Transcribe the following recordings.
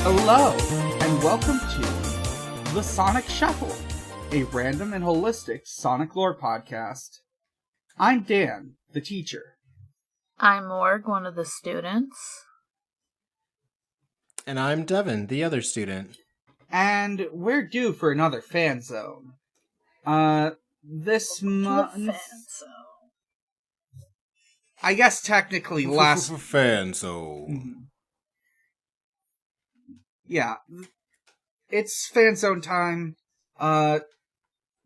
Hello, and welcome to The Sonic Shuffle, a random and holistic Sonic lore podcast. I'm Dan, the teacher. I'm Morg, one of the students. And I'm Devon, the other student. And we're due for another fan zone. This month... I guess technically last... Fan zone. Yeah. It's fan zone time.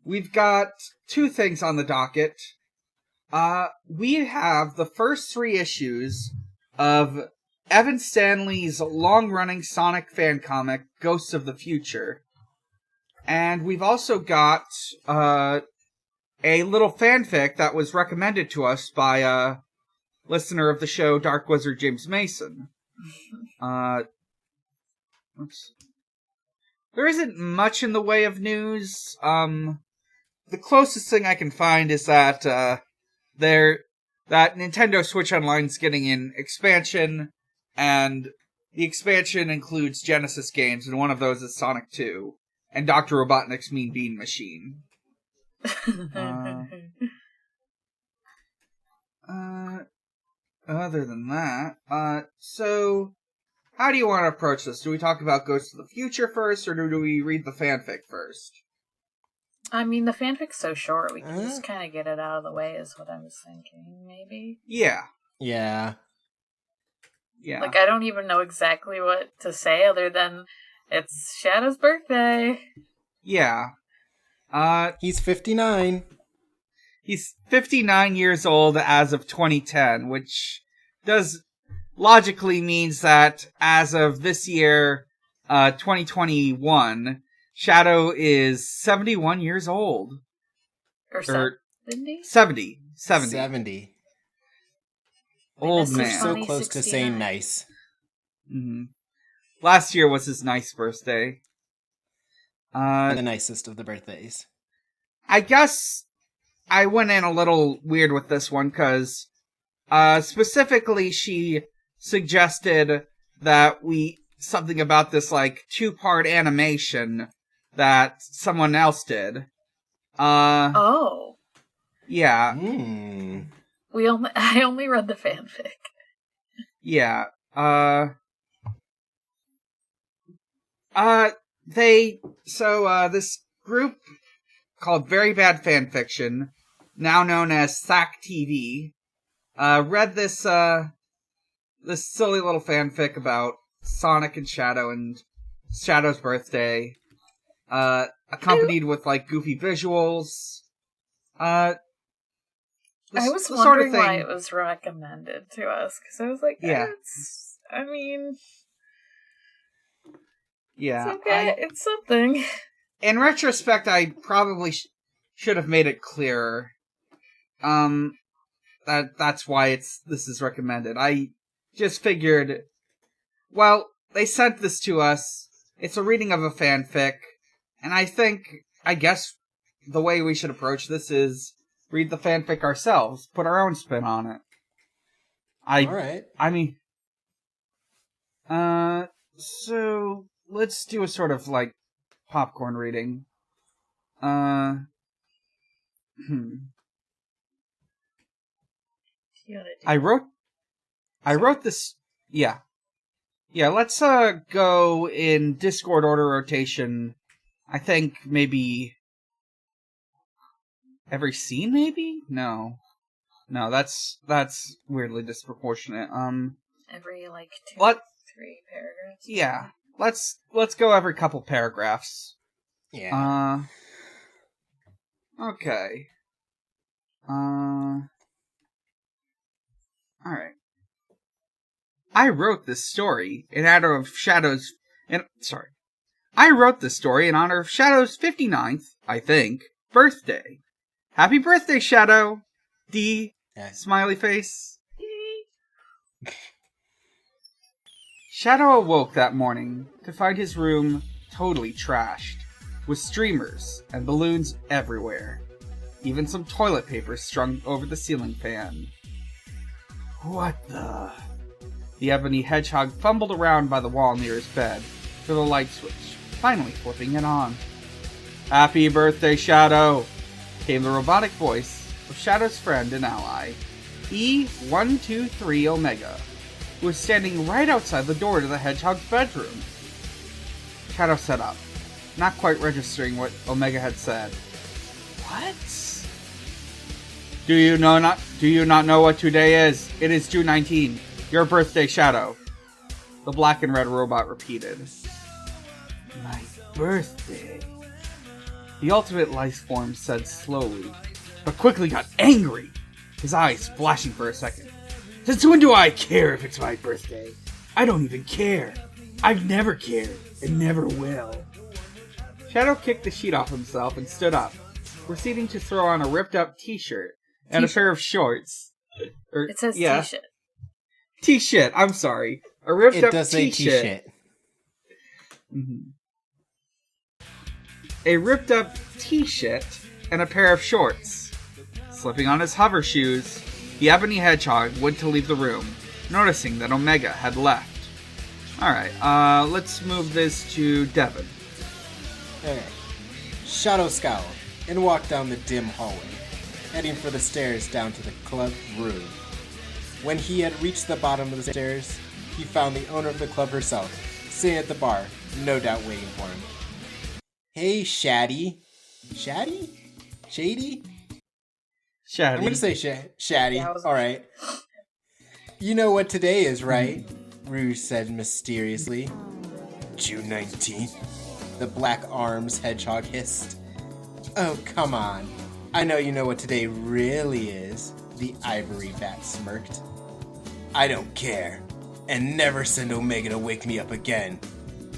We've got two things on the docket. We have the first 3 issues of Evan Stanley's long-running Sonic fan comic, Ghosts of the Future. And we've also got a little fanfic that was recommended to us by a listener of the show, Dark Wizard James Mason. Oops. There isn't much in the way of news. The closest thing I can find is that that Nintendo Switch Online's getting an expansion, and the expansion includes Genesis games, and one of those is Sonic 2, and Dr. Robotnik's Mean Bean Machine. Other than that, so how do you want to approach this? Do we talk about Ghosts of the Future first, or do we read the fanfic first? I mean, the fanfic's so short, we can just kind of get it out of the way, is what I was thinking, maybe? Yeah. Yeah. Like, I don't even know exactly what to say other than it's Shadow's birthday. Yeah. He's 59. He's 59 years old as of 2010, which does logically means that as of this year, 2021, Shadow is 71 years old. Or 70? 70. Old man. So close to saying nice. Mm-hmm. Last year was his nice birthday. The nicest of the birthdays. I guess I went in a little weird with this one, because specifically she suggested that something about this, like, 2-part animation that someone else did. Oh. Yeah. I only read the fanfic. Yeah. This group called Very Bad Fanfiction, now known as SAC TV, read this silly little fanfic about Sonic and Shadow and Shadow's birthday, accompanied with, like, goofy visuals. I was wondering why it was recommended to us, because I was like, yeah. It's okay, it's something. In retrospect, I probably should have made it clearer. That's why this is recommended. I just figured, well, they sent this to us. It's a reading of a fanfic, and I guess the way we should approach this is read the fanfic ourselves, put our own spin on it. Alright. I mean, so let's do a sort of, like, popcorn reading. I wrote this, yeah, let's, go in Discord order rotation. I think maybe every scene, maybe? No, that's weirdly disproportionate. Every, like, 2 3 paragraphs. Yeah, let's go every couple paragraphs. Yeah. Okay. Alright. I wrote this story in honor of Shadow's 59th, I think, birthday. Happy birthday, Shadow! D. Yeah. Smiley face. Shadow awoke that morning to find his room totally trashed, with streamers and balloons everywhere. Even some toilet paper strung over the ceiling fan. What the... The ebony hedgehog fumbled around by the wall near his bed, for the light switch, finally flipping it on. "Happy birthday, Shadow!" came the robotic voice of Shadow's friend and ally, E123 Omega, who was standing right outside the door to the Hedgehog's bedroom. Shadow sat up, not quite registering what Omega had said. What? Do you not know what today is? It is June 19. Your birthday, Shadow. The black and red robot repeated. My birthday. The ultimate life form said slowly, but quickly got angry, his eyes flashing for a second. Since when do I care if it's my birthday? I don't even care. I've never cared, and never will. Shadow kicked the sheet off himself and stood up, proceeding to throw on a ripped-up t-shirt and a pair of shorts. It says t-shirt. T-shirt, I'm sorry. A ripped-up t-shirt. It does say t-shirt. Mm-hmm. A ripped-up t-shirt and a pair of shorts. Slipping on his hover shoes, the ebony hedgehog went to leave the room, noticing that Omega had left. Alright, let's move this to Devon. Okay. Shadow scowled and walked down the dim hallway, heading for the stairs down to the club room. When he had reached the bottom of the stairs, he found the owner of the club herself, sitting at the bar, no doubt waiting for him. Hey, Shaddy. Shaddy? Shady? Shaddy. I'm gonna say Shaddy. Alright. You know what today is, right? Rouge said mysteriously. June 19th. The black arms hedgehog hissed. Oh, come on. I know you know what today really is, the ivory bat smirked. I don't care. And never send Omega to wake me up again.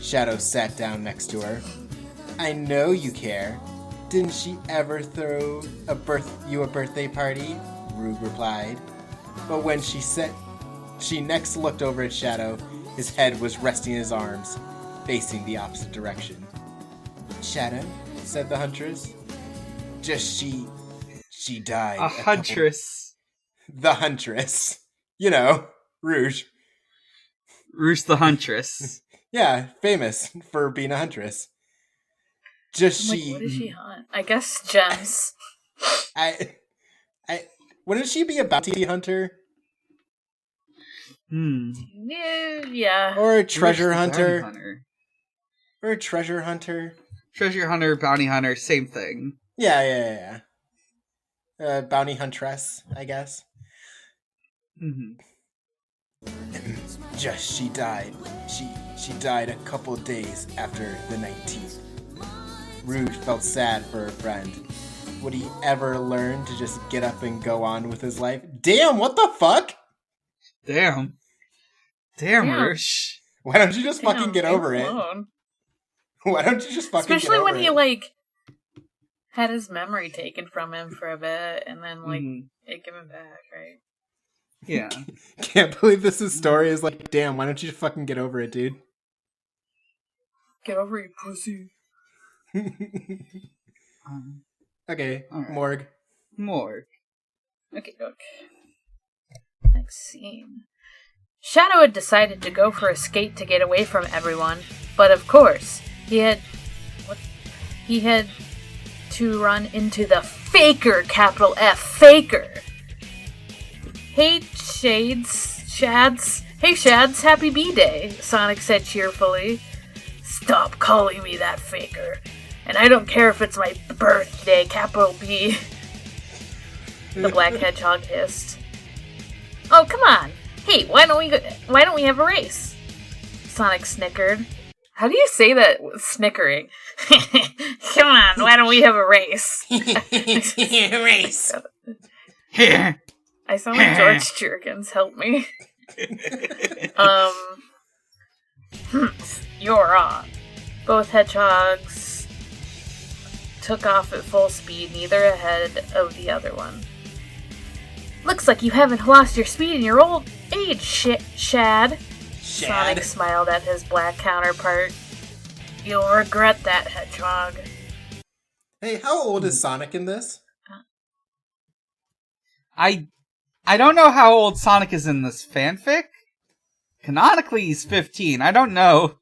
Shadow sat down next to her. I know you care. Didn't she ever throw you a birthday party? Rube replied. But when she next looked over at Shadow, his head was resting in his arms, facing the opposite direction. Shadow, said the huntress. Just she died. A huntress. The huntress. You know, Rouge. Rouge the huntress. Yeah, famous for being a huntress. Just what does she hunt? I guess gems. Wouldn't she be a bounty hunter? Yeah. Or a treasure hunter. Or a treasure hunter. Treasure hunter, bounty hunter, same thing. Yeah. Bounty huntress, I guess. Mm-hmm. Just she died. She died a couple days after the 19th. Rouge felt sad for her friend. Would he ever learn to just get up and go on with his life? Damn, what the fuck? Damn, Rouge. Why don't you just fucking get over it? Why don't you just fucking Especially get over when it? he, had his memory taken from him for a bit, and then, it give him back, right? Yeah. Can't believe this story is damn, why don't you just fucking get over it, dude? Get over it, pussy. Okay, right. Morg. Okay. Next scene. Shadow had decided to go for a skate to get away from everyone, but of course, he had to run into the faker, capital F, faker. Hey, Shads, happy B-Day, Sonic said cheerfully. Stop calling me that faker. And I don't care if it's my birthday, capital B. The black hedgehog hissed. Oh, come on. Hey, why don't we have a race? Sonic snickered. How do you say that with snickering? Come on, why don't we have a race? Race. I sound like George Jerkins. Help me. You're on. Both hedgehogs took off at full speed, neither ahead of the other one. Looks like you haven't lost your speed in your old age, Shad. Sonic smiled at his black counterpart. You'll regret that, Hedgehog. Hey, how old is Sonic in this? I don't know how old Sonic is in this fanfic. Canonically, he's 15. I don't know.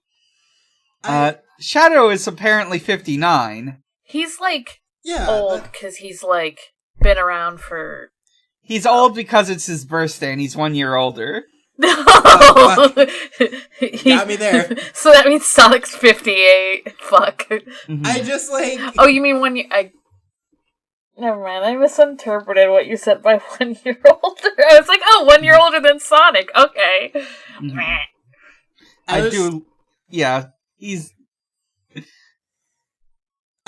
Shadow is apparently 59. He's old because he's been around for. He's old because it's his birthday and he's 1 year older. No, got me there. So that means Sonic's 58. Fuck. Mm-hmm. I just Oh, you mean 1 year? Never mind. I misinterpreted what you said by 1 year older. I was like, 1 year older than Sonic. Okay. Mm-hmm. I do. Yeah, he's.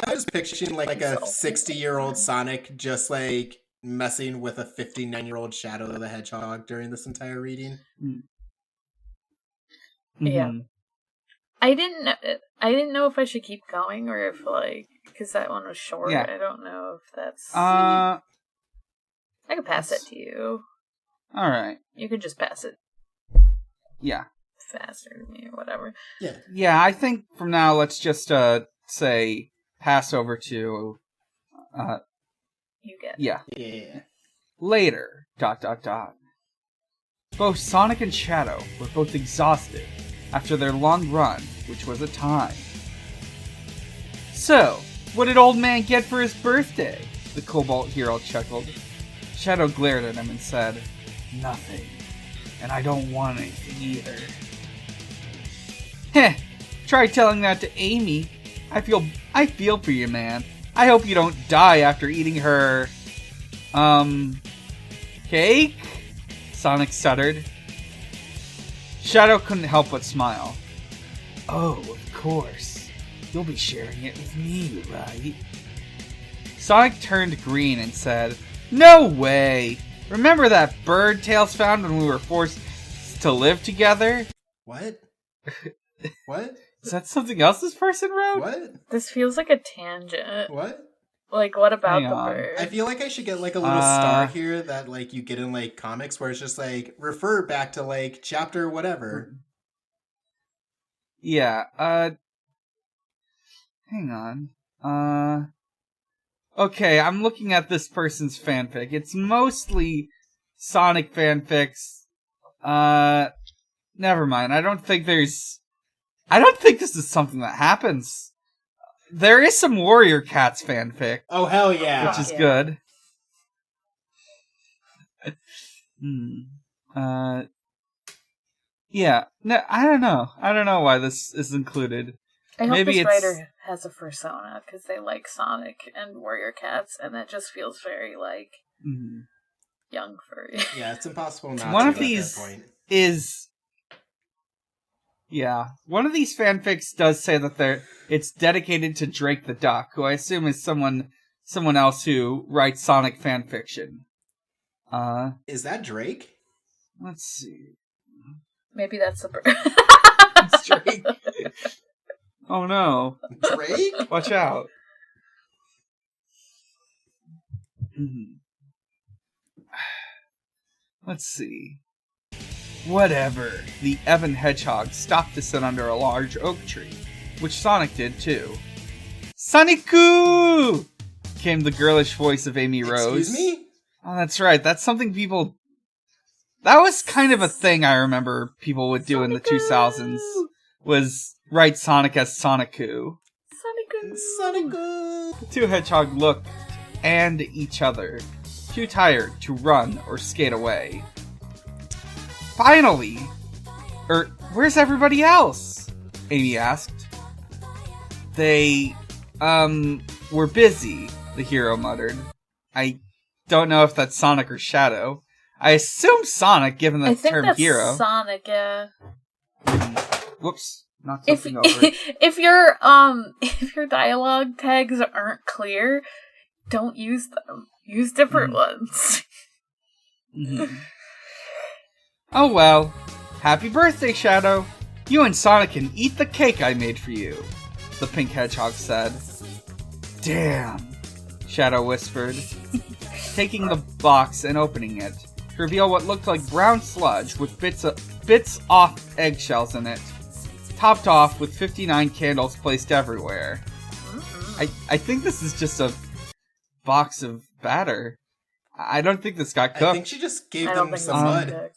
I was picturing like a 60-year-old Sonic just messing with a 59-year-old Shadow the Hedgehog during this entire reading. Mm-hmm. Yeah. I didn't know if I should keep going or if because that one was short. Yeah. I don't know if that's. I could pass it to you. All right. You could just pass it. Yeah. Faster to me or whatever. Yeah. Yeah, I think from now let's just say pass over to. You get. Yeah. Yeah. Later. ... Both Sonic and Shadow were both exhausted after their long run, which was a time. So, what did Old Man get for his birthday? The Cobalt Hero chuckled. Shadow glared at him and said, "Nothing. And I don't want anything either." Heh, try telling that to Amy. I feel for you, man. I hope you don't die after eating her... cake? Sonic stuttered. Shadow couldn't help but smile. Oh, of course. You'll be sharing it with me, right? Sonic turned green and said, "No way! Remember that bird Tails found when we were forced to live together?" What? What? Is that something else this person wrote? What? This feels like a tangent. What? What about Hang the on. bird? I feel like I should get a little star here that you get in comics where it's just refer back to chapter whatever. Yeah, hang on. Okay, I'm looking at this person's fanfic. It's mostly Sonic fanfics. Never mind. I don't think this is something that happens. There is some Warrior Cats fanfic. Oh, hell yeah. Which is good. Yeah. No, I don't know. I don't know why this is included. I hope this writer has a persona, because they like Sonic and Warrior Cats, and that just feels very, young furry. Yeah, it's impossible not One to of these is... Yeah. One of these fanfics does say that it's dedicated to Drake the Duck, who I assume is someone else who writes Sonic fanfiction. Is that Drake? Let's see. Maybe that's the bird. It's Drake. Oh no. Drake? Watch out. Let's see. Whatever. The Evan Hedgehog stopped to sit under a large oak tree, which Sonic did too. Sonic-coo! Came the girlish voice of Amy Rose. Excuse me? Oh, that's right. That's something people... That was kind of a thing I remember people would do in the 2000s, was write Sonic as Sonic-coo. Sonic-coo! Sonic-coo! The two hedgehogs looked and each other, too tired to run or skate away. Finally! Where's everybody else? Amy asked. They, were busy, the hero muttered. I don't know if that's Sonic or Shadow. I assume Sonic, given the term hero. I think that's Sonic, yeah. Whoops. Knocked something over. If your dialogue tags aren't clear, don't use them. Use different ones. Oh well. Happy birthday, Shadow. You and Sonic can eat the cake I made for you, the pink hedgehog said. Damn, Shadow whispered, taking the box and opening it to reveal what looked like brown sludge with bits off eggshells in it, topped off with 59 candles placed everywhere. I think this is just a box of batter. I don't think this got cooked. I think she just gave them some mud.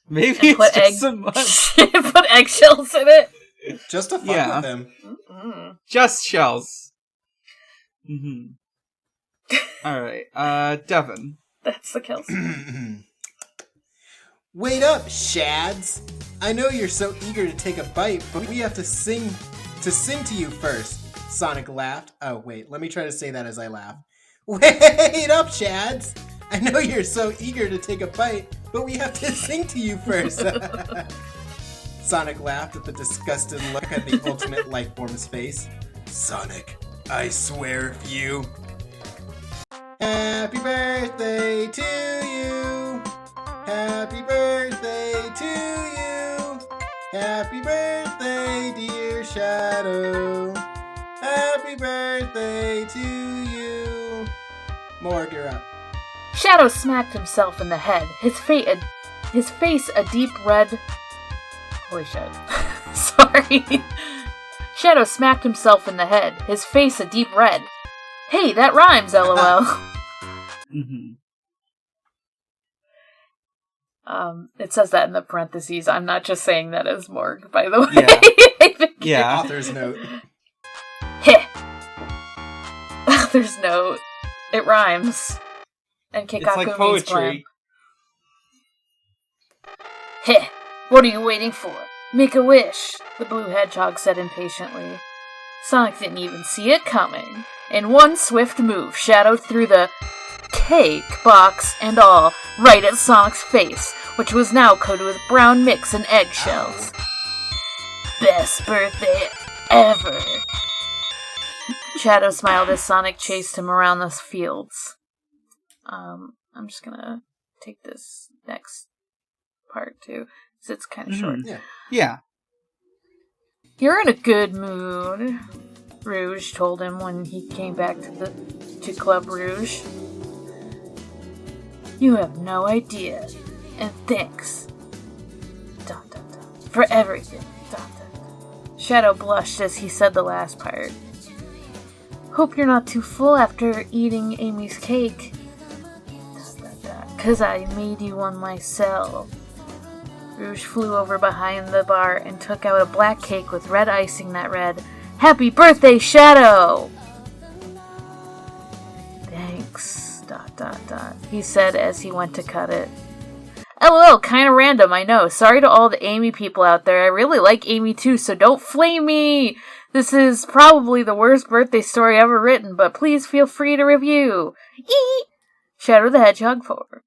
Maybe it's just some mud. Put eggshells in it. Just to fuck with him. Mm-hmm. Just shells. Mm-hmm. Alright, Devon. That's the kill. Wait up, Shads! I know you're so eager to take a bite, but we have to sing to you first. Sonic laughed. Oh, wait, let me try to say that as I laugh. Wait up, Shads! I know you're so eager to take a bite, but we have to sing to you first. Sonic laughed at the disgusted look on the ultimate life form's face. Sonic, I swear if you... Happy birthday to you! Happy birthday to you! Happy birthday, dear Shadow! Happy birthday to you! Morg, you're up. Shadow smacked himself in the head, his face a deep red... Holy shit. Sorry. Shadow smacked himself in the head, his face a deep red. Hey, that rhymes, LOL. It says that in the parentheses. I'm not just saying that as Morg, by the way. Yeah. Author's note. Heh. Author's note. It rhymes. And Kikaku it's like means poetry. Heh. What are you waiting for? Make a wish, the blue hedgehog said impatiently. Sonic didn't even see it coming. In one swift move, Shadow threw the cake box and all right at Sonic's face, which was now coated with brown mix and eggshells. Best birthday ever. Shadow smiled as Sonic chased him around the fields. I'm just gonna take this next part too, because it's kind of short. Yeah. You're in a good mood, Rouge told him when he came back to Club Rouge. You have no idea, and thanks. ... for everything. ... Shadow blushed as he said the last part. Hope you're not too full after eating Amy's cake. ... 'cause I made you one myself. Rouge flew over behind the bar and took out a black cake with red icing that read, Happy birthday, Shadow! Thanks, ... he said as he went to cut it. LOL, kinda random, I know. Sorry to all the Amy people out there. I really like Amy too, so don't flame me! This is probably the worst birthday story ever written, but please feel free to review. Eee! Shadow the Hedgehog 4.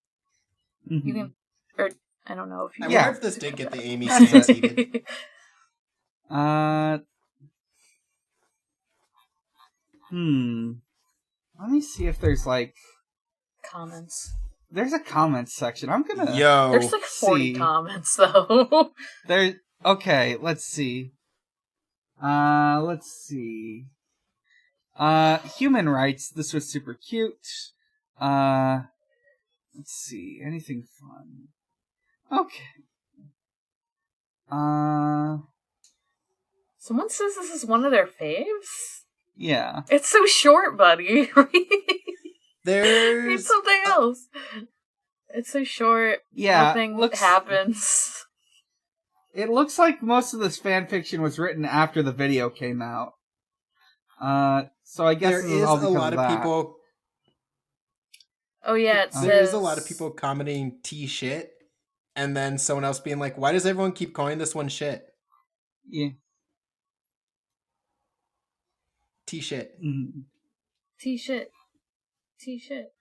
You can... I don't know if you... I wonder if this did get the Amy stand seated. Let me see if there's, comments. There's a comments section. I'm gonna... There's 40 comments, though. Okay, let's see. Human rights. This was super cute. Let's see. Anything fun? Okay. Someone says this is one of their faves? Yeah. It's so short, buddy. There's... It's something else. It's so short. Yeah. Nothing happens. It looks like most of this fanfiction was written after the video came out. So I guess there is a lot of people... Oh yeah, it says... There is a lot of people commenting T shit, and then someone else being like, why does everyone keep calling this one shit? Yeah. T shit. Mm-hmm. T shit. T shit.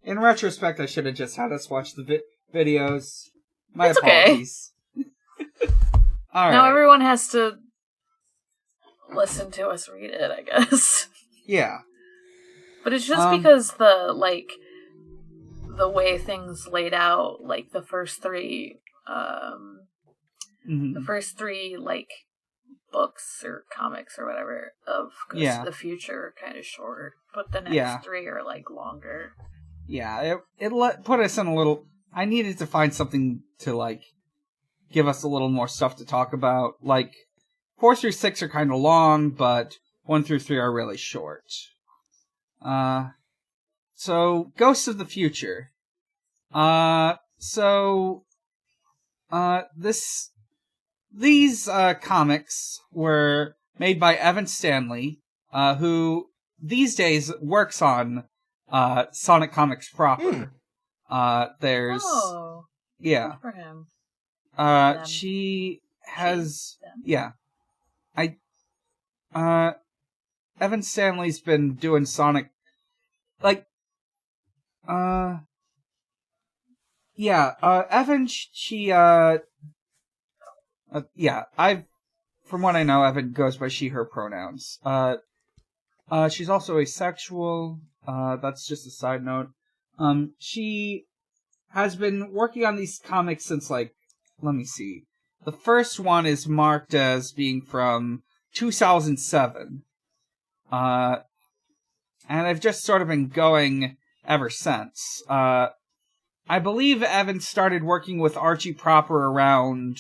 In retrospect, I should have just had us watch the videos. My it's apologies. Okay. All right. Now everyone has to listen to us read it, I guess. Yeah. But it's just because the way things laid out, the first three, books or comics or whatever of the future are kind of short, but the next three are longer. Yeah, it put us in a little... I needed to find something to give us a little more stuff to talk about. 4 through 6 are kind of long, but 1 through 3 are really short. So, Ghosts of the Future. So, these comics were made by Evan Stanley, who these days works on Sonic Comics proper. There's yeah, good for him. She has Evan Stanley's been doing Sonic Evan from what I know, Evan goes by she, her pronouns. She's also asexual. That's just a side note. She has been working on these comics since, let me see. The first one is marked as being from 2007. And I've just sort of been going ever since. I believe Evan started working with Archie proper around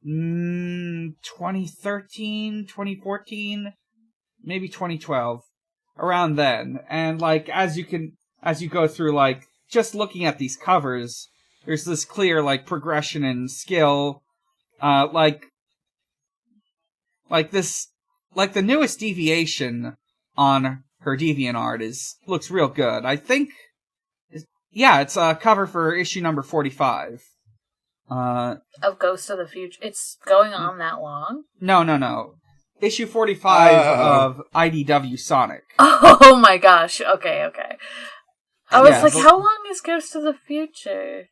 2013, 2014, maybe 2012, around then. And as you go through, just looking at these covers, there's this clear progression in skill. The newest deviation on her DeviantArt looks real good. I think, it's a cover for issue number 45. Of Ghost of the Future. It's going on that long? No. Issue 45 of IDW Sonic. Oh my gosh. Okay. I was how long is Ghost of the Future?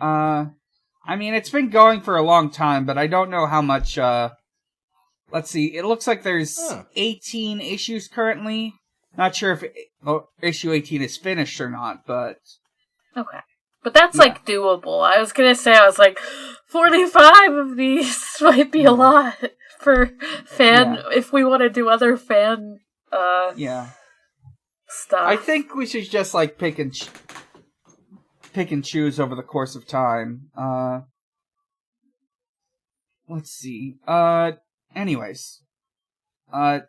It's been going for a long time, but I don't know how much, let's see, it looks like there's 18 issues currently. Not sure if issue 18 is finished or not, but... Okay. But that's, doable. I was gonna say, 45 of these might be a lot for if we want to do other fan, stuff. I think we should just, pick and choose over the course of time. Let's see. Anyways. I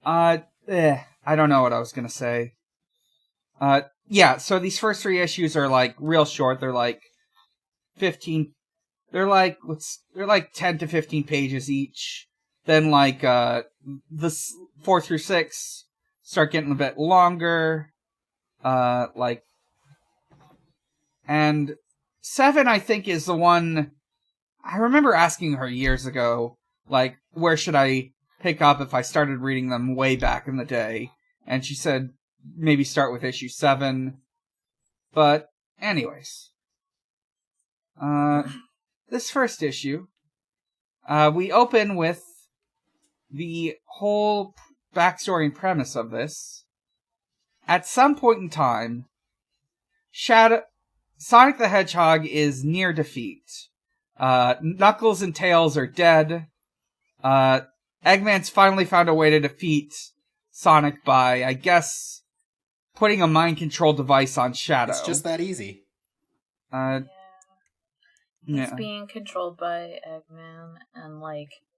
don't know what I was gonna say. So these first 3 issues are, real short. They're, 15... They're 10 to 15 pages each. Then, the 4 through 6 start getting a bit longer. And 7, I think, is the one... I remember asking her years ago, where should I pick up if I started reading them way back in the day? And she said, maybe start with issue 7. But, anyways. This first issue, we open with the whole backstory and premise of this. At some point in time, Sonic the Hedgehog is near defeat. Knuckles and Tails are dead. Eggman's finally found a way to defeat Sonic by, I guess, putting a mind control device on Shadow. It's just that easy. He's being controlled by Eggman, and,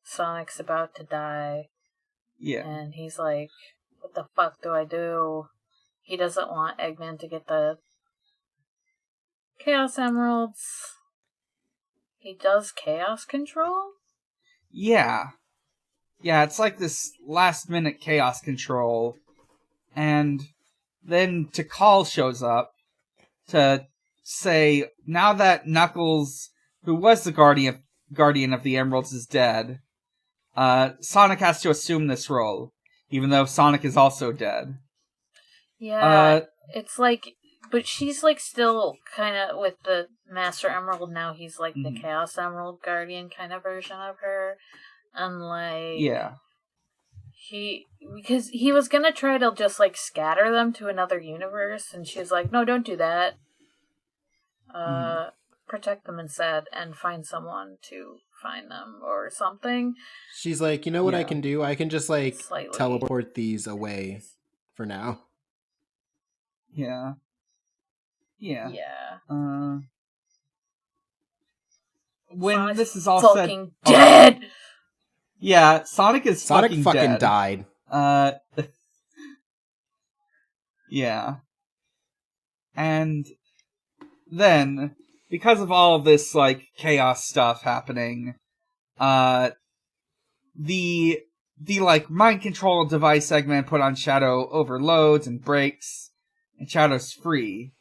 Sonic's about to die. Yeah. And he's like, what the fuck do I do? He doesn't want Eggman to get the Chaos Emeralds. He does Chaos Control? Yeah. Yeah, it's this last-minute Chaos Control. And then Tikal shows up to say, now that Knuckles, who was the guardian of the Emeralds, is dead, Sonic has to assume this role, even though Sonic is also dead. Yeah, it's but she's still kind of with the Master Emerald now. He's the Chaos Emerald Guardian kind of version of her, and because he was gonna try to just scatter them to another universe, and she's like, no, don't do that. Protect them instead, and find someone to find them or something. She's like, you know what I can do? I can just teleport these away for now. Yeah. When Sonic's this is all fucking dead. Yeah, Sonic fucking dead. died. Yeah. And then, because of all of this, like, chaos stuff happening, the like, mind control device segment put on Shadow overloads and breaks, and Shadow's free.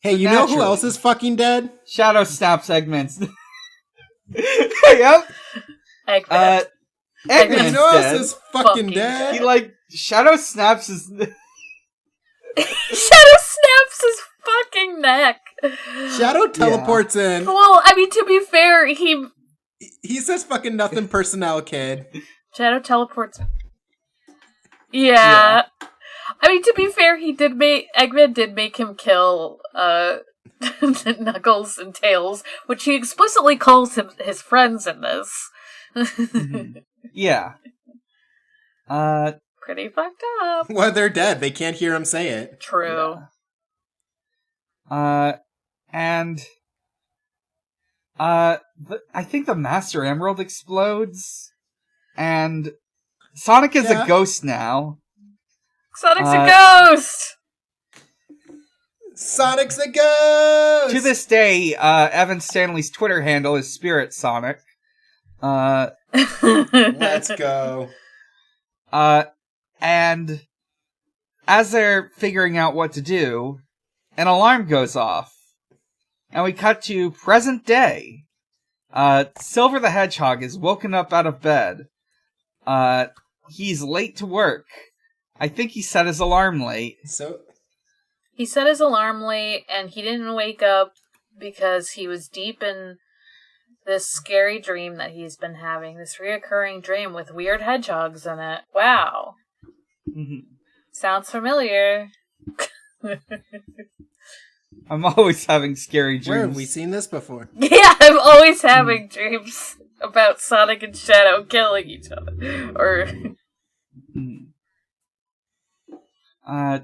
Hey, So you know who else is fucking dead? Shadow snap segments. Yep. Eggman. Eggman's You know who else dead. is fucking dead? He, like, Shadow snaps his... Shadow snaps his fucking neck. Shadow teleports in. Well, I mean, to be fair, he says fucking nothing personnel, kid. Shadow teleports. Yeah. I mean, to be fair, Eggman did make him kill, Knuckles and Tails, which he explicitly calls his friends in this. Yeah. Pretty fucked up. Well, they're dead. They can't hear him say it. True. Yeah. I think the Master Emerald explodes, and Sonic is a ghost now. Sonic's a ghost! Sonic's a ghost! To this day, Evan Stanley's Twitter handle is Spirit Sonic. Let's go. And as they're figuring out what to do, an alarm goes off. And we cut to present day. Silver the Hedgehog is woken up out of bed. He's late to work. I think he set his alarm late. So he set his alarm late, and he didn't wake up because he was deep in this scary dream that he's been having. This reoccurring dream with weird hedgehogs in it. Wow. Mm-hmm. Sounds familiar. I'm always having scary dreams. Where have we seen this before? Yeah, I'm always having dreams about Sonic and Shadow killing each other. Or...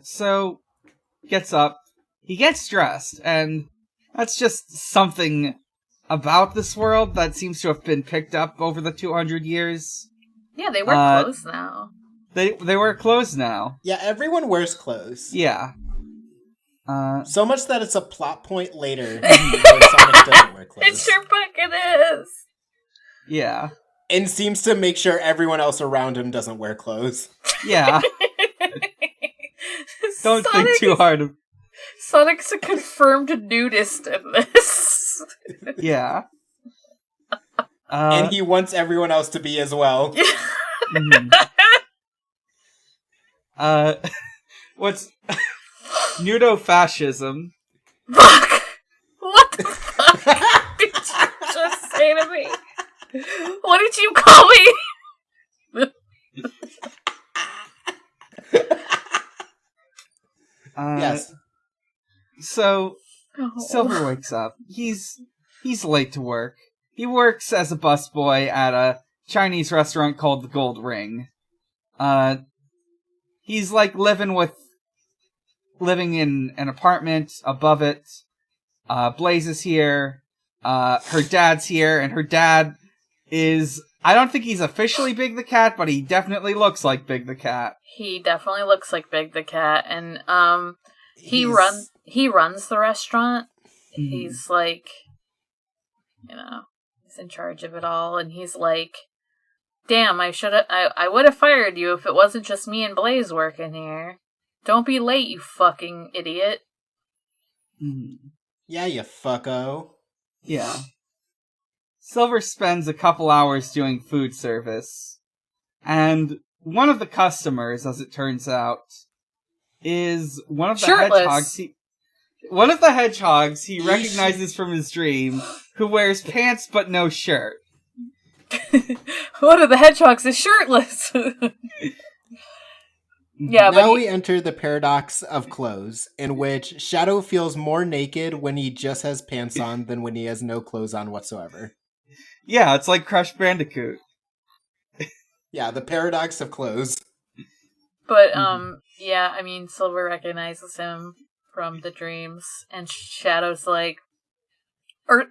So, gets up, he gets dressed, and that's just something about this world that seems to have been picked up over the 200 years. Yeah, they wear clothes now. They wear clothes now. Yeah, everyone wears clothes. Yeah. So much that it's a plot point later where Sonic doesn't wear clothes. It sure fucking is! Yeah. And seems to make sure everyone else around him doesn't wear clothes. Yeah. Don't think too hard. Sonic's a confirmed nudist in this. Yeah. And he wants everyone else to be as well. What's Nudo-fascism? Fuck! What the fuck did you just say to me? What did you call me? Yes. So, Silver wakes up. He's late to work. He works as a busboy at a Chinese restaurant called the Gold Ring. He's like living in an apartment above it. Blaze is here. Her dad's here, and her dad is... I don't think he's officially Big the Cat, but he definitely looks like Big the Cat. He definitely looks like Big the Cat, and he runs the restaurant. Mm-hmm. He's like, he's in charge of it all, and he's like, damn, I would have fired you if it wasn't just me and Blaze working here. Don't be late, you fucking idiot. Mm-hmm. Yeah, you fucko. Yeah. Silver spends a couple hours doing food service, and one of the customers, as it turns out, is one of the hedgehogs. One of the hedgehogs he recognizes from his dream, who wears pants but no shirt. One of the hedgehogs is shirtless. Yeah, now we enter the paradox of clothes, in which Shadow feels more naked when he just has pants on than when he has no clothes on whatsoever. Yeah, it's like Crush Bandicoot. Yeah, the paradox of clothes. But, yeah, I mean, Silver recognizes him from the dreams, and Shadow's like... Or,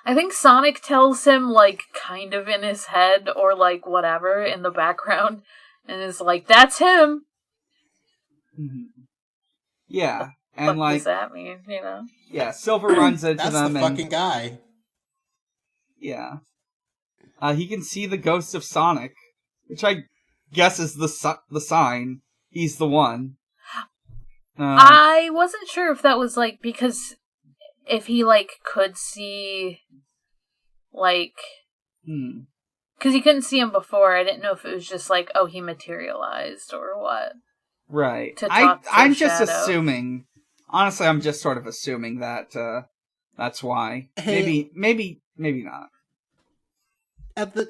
I think Sonic tells him, like, kind of in his head, or, like, whatever, in the background, and is like, that's him! Mm-hmm. Yeah, And what does that mean, you know? Yeah, Silver runs into That's them. That's the fucking guy. Yeah. He can see the ghost of Sonic, which I guess is the sign. He's the one. I wasn't sure if that was, like, because if he, like, could see, like... Because he couldn't see him before. I didn't know if it was just like, oh, he materialized or what. Right. I'm just assuming. Honestly, I'm just sort of assuming that that's why. Hey, maybe not.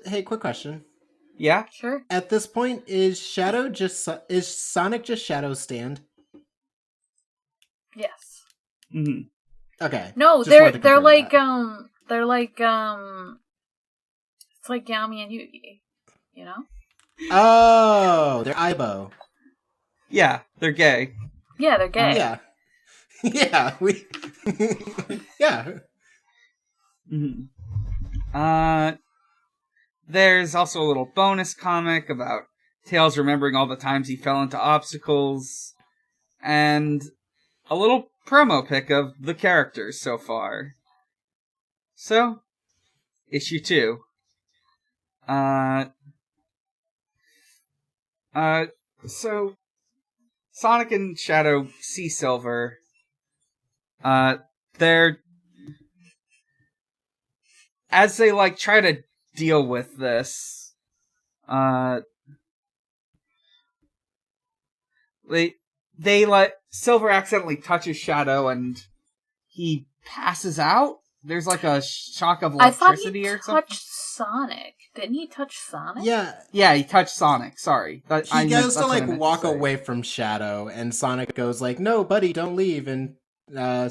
Hey, quick question. Yeah? Sure. At this point, is Sonic just Shadow's stand? Yes. Mm-hmm. Okay. No, they're like it's like Yami and Yugi, you know? Oh, they're Aibo. Yeah, they're gay. Yeah, they're gay. Yeah. Yeah, yeah. Mm-hmm. There's also a little bonus comic about Tails remembering all the times he fell into obstacles, and a little promo pic of the characters so far. So, issue 2. So Sonic and Shadow see Silver. They're as they like try to deal with this. They let Silver accidentally touches Shadow and he passes out. There's like a shock of electricity or something. I thought he touched Sonic. Didn't he touch Sonic? Yeah, he touched Sonic. Sorry. He goes to like walk away from Shadow, and Sonic goes like, "No, buddy, don't leave." And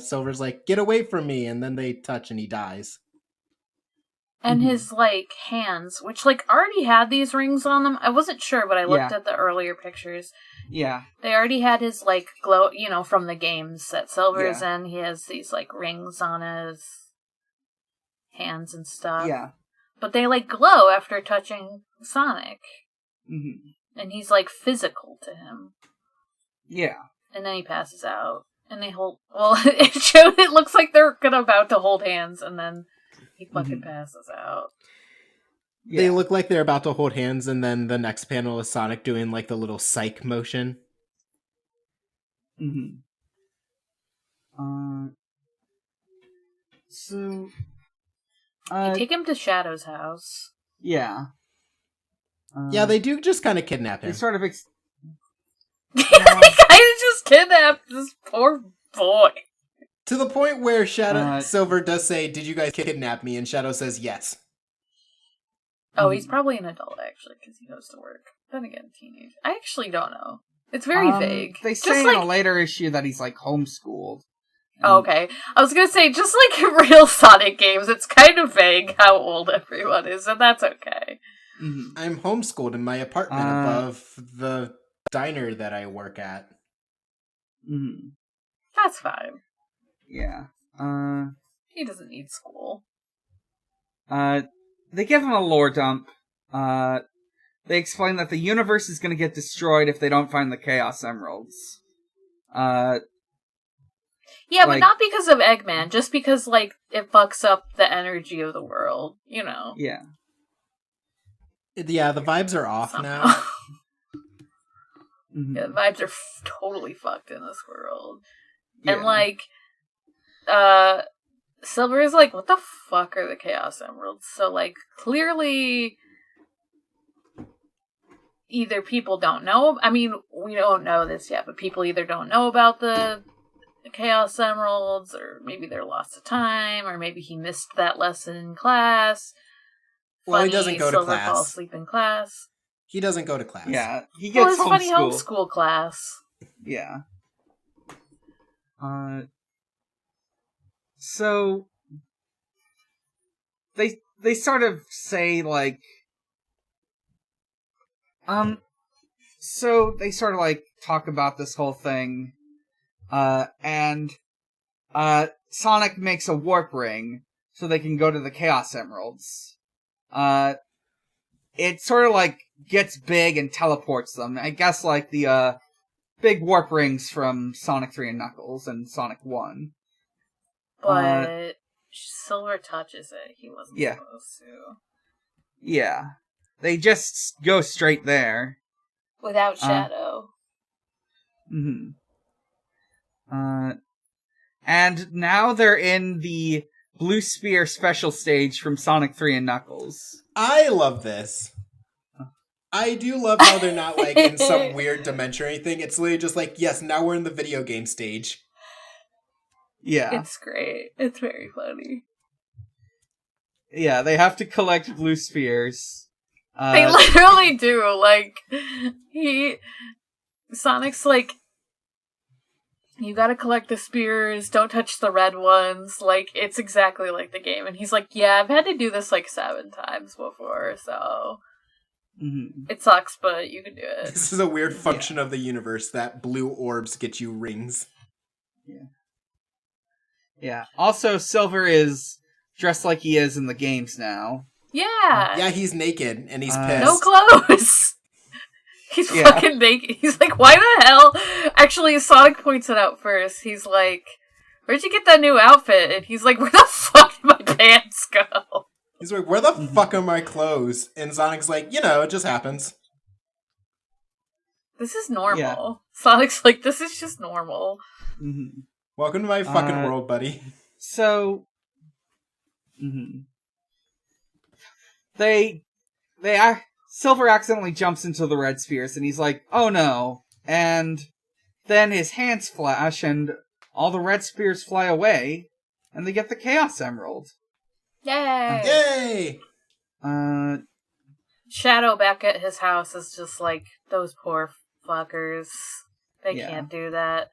Silver's like, "Get away from me!" And then they touch, and he dies. And his like hands, which like already had these rings on them. I wasn't sure, but I looked at the earlier pictures. Yeah, they already had his like glow, you know, from the games that Silver's in. He has these like rings on his hands and stuff. Yeah. But they, like, glow after touching Sonic. Mm-hmm. And he's, like, physical to him. Yeah. And then he passes out. And they hold... Well, it looks like they're about to hold hands, and then he fucking passes out. Yeah. They look like they're about to hold hands, and then the next panel is Sonic doing, like, the little psych motion. Mm-hmm. So... you take him to Shadow's house. Yeah. Yeah, they do just kind of kidnap him. They sort of... They kind of just kidnapped this poor boy. To the point where Silver does say, "Did you guys kidnap me?" And Shadow says, "Yes." Oh, he's probably an adult, actually, because he goes to work. Then again, teenage. I actually don't know. It's very vague. They say in a later issue that he's, like, homeschooled. Okay. I was gonna say, just like in real Sonic games, it's kind of vague how old everyone is, and that's okay. Mm-hmm. I'm homeschooled in my apartment above the diner that I work at. Mm-hmm. That's fine. Yeah. He doesn't need school. They give him a lore dump. They explain that the universe is gonna get destroyed if they don't find the Chaos Emeralds. Yeah, but not because of Eggman, just because, like, it fucks up the energy of the world, you know? Yeah. Yeah, the vibes are off now. Yeah, the vibes are totally fucked in this world. Yeah. And, like, Silver is like, what the fuck are the Chaos Emeralds? So, like, clearly... either people don't know... I mean, we don't know this yet, but people either don't know about the Chaos Emeralds, or maybe they're lost to time, or maybe he missed that lesson in class. Well, he doesn't go to class. Fall asleep in class. He doesn't go to class. Yeah, he gets funny homeschool class. Yeah. So they sort of say like, so they sort of like talk about this whole thing. And Sonic makes a warp ring so they can go to the Chaos Emeralds. It sort of like gets big and teleports them. I guess like the big warp rings from Sonic 3 and Knuckles and Sonic 1. But Silver touches it. He wasn't Yeah. supposed to. Yeah. They just go straight there. Without Shadow. And now they're in the Blue Spear special stage from Sonic 3 and Knuckles. I love this. I do love how they're not like in some weird dimension or anything. It's literally just like, yes, now we're in the video game stage. Yeah. It's great. It's very funny. Yeah, they have to collect blue spheres. They literally do. Like, Sonic's like, you gotta collect the spears, don't touch the red ones. Like, it's exactly like the game. And he's like, yeah, I've had to do this like 7 times before, so it sucks, but you can do it. This is a weird function of the universe that blue orbs get you rings. Yeah. Also, Silver is dressed like he is in the games now. Yeah. Yeah, he's naked and he's pissed. No clothes. He's fucking naked. He's like, why the hell? Actually, Sonic points it out first. He's like, where'd you get that new outfit? And he's like, where the fuck did my pants go? He's like, where the fuck are my clothes? And Sonic's like, it just happens. This is normal. Yeah. Sonic's like, this is just normal. Welcome to my fucking world, buddy. So, Silver accidentally jumps into the red spheres, and he's like, oh no. And then his hands flash, and all the red spheres fly away, and they get the Chaos Emerald. Yay! Yay! Shadow back at his house is just like, those poor fuckers. They can't do that.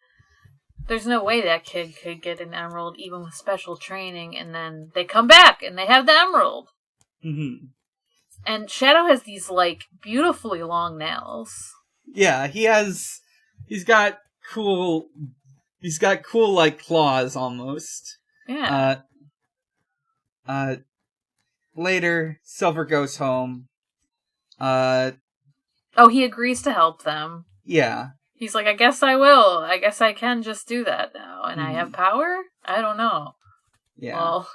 There's no way that kid could get an emerald even with special training, and then they come back and they have the emerald. And Shadow has these like beautifully long nails. Yeah, he's got cool like claws almost. Yeah. Later, Silver goes home. He agrees to help them. Yeah. He's like, I guess I will. I guess I can just do that now. And I have power? I don't know. Yeah. Well,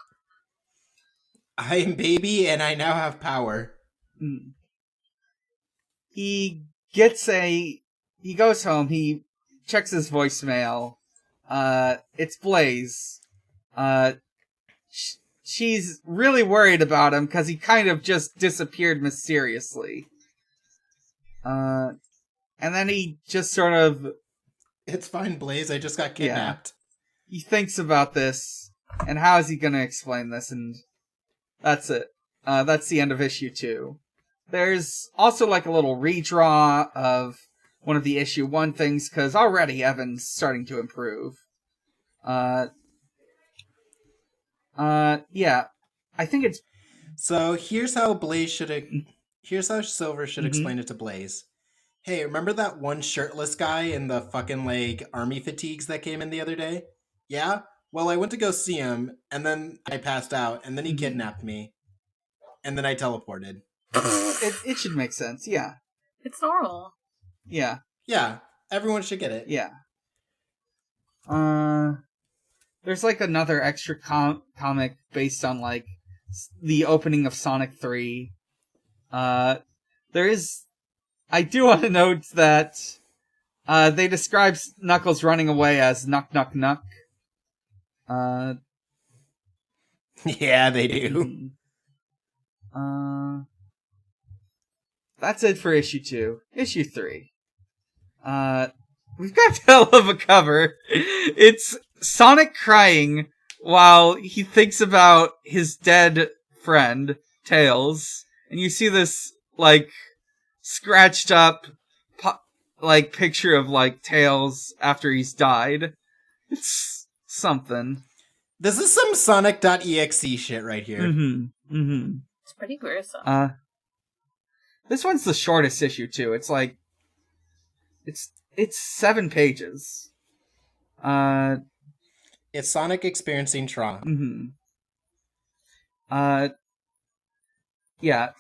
I am baby and I now have power. He goes home, he checks his voicemail. It's Blaze. She's really worried about him because he kind of just disappeared mysteriously. And then he just sort of... It's fine, Blaze, I just got kidnapped. Yeah. He thinks about this, and how is he going to explain this, and that's it. That's the end of issue 2. There's also like a little redraw of one of the issue 1 things, because already Evan's starting to improve. Yeah. I think it's... So here's how Silver should explain it to Blaze. Hey, remember that one shirtless guy in the fucking, like, army fatigues that came in the other day? Yeah? Well, I went to go see him, and then I passed out, and then he kidnapped me. And then I teleported. It should make sense, yeah. It's normal. Yeah. Yeah, everyone should get it. Yeah. There's, like, another extra comic based on, like, the opening of Sonic 3. I do want to note that they describe Knuckles running away as Knuck Knuck Knuck. Yeah, they do. That's it for issue 2. Issue 3. We've got hell of a cover. It's Sonic crying while he thinks about his dead friend, Tails. And you see this, like, scratched up, like, picture of, like, Tails after he's died. It's something. This is some Sonic.exe shit right here. It's pretty gruesome. This one's the shortest issue, too. It's, like, it's 7 pages. It's Sonic experiencing trauma. Yeah.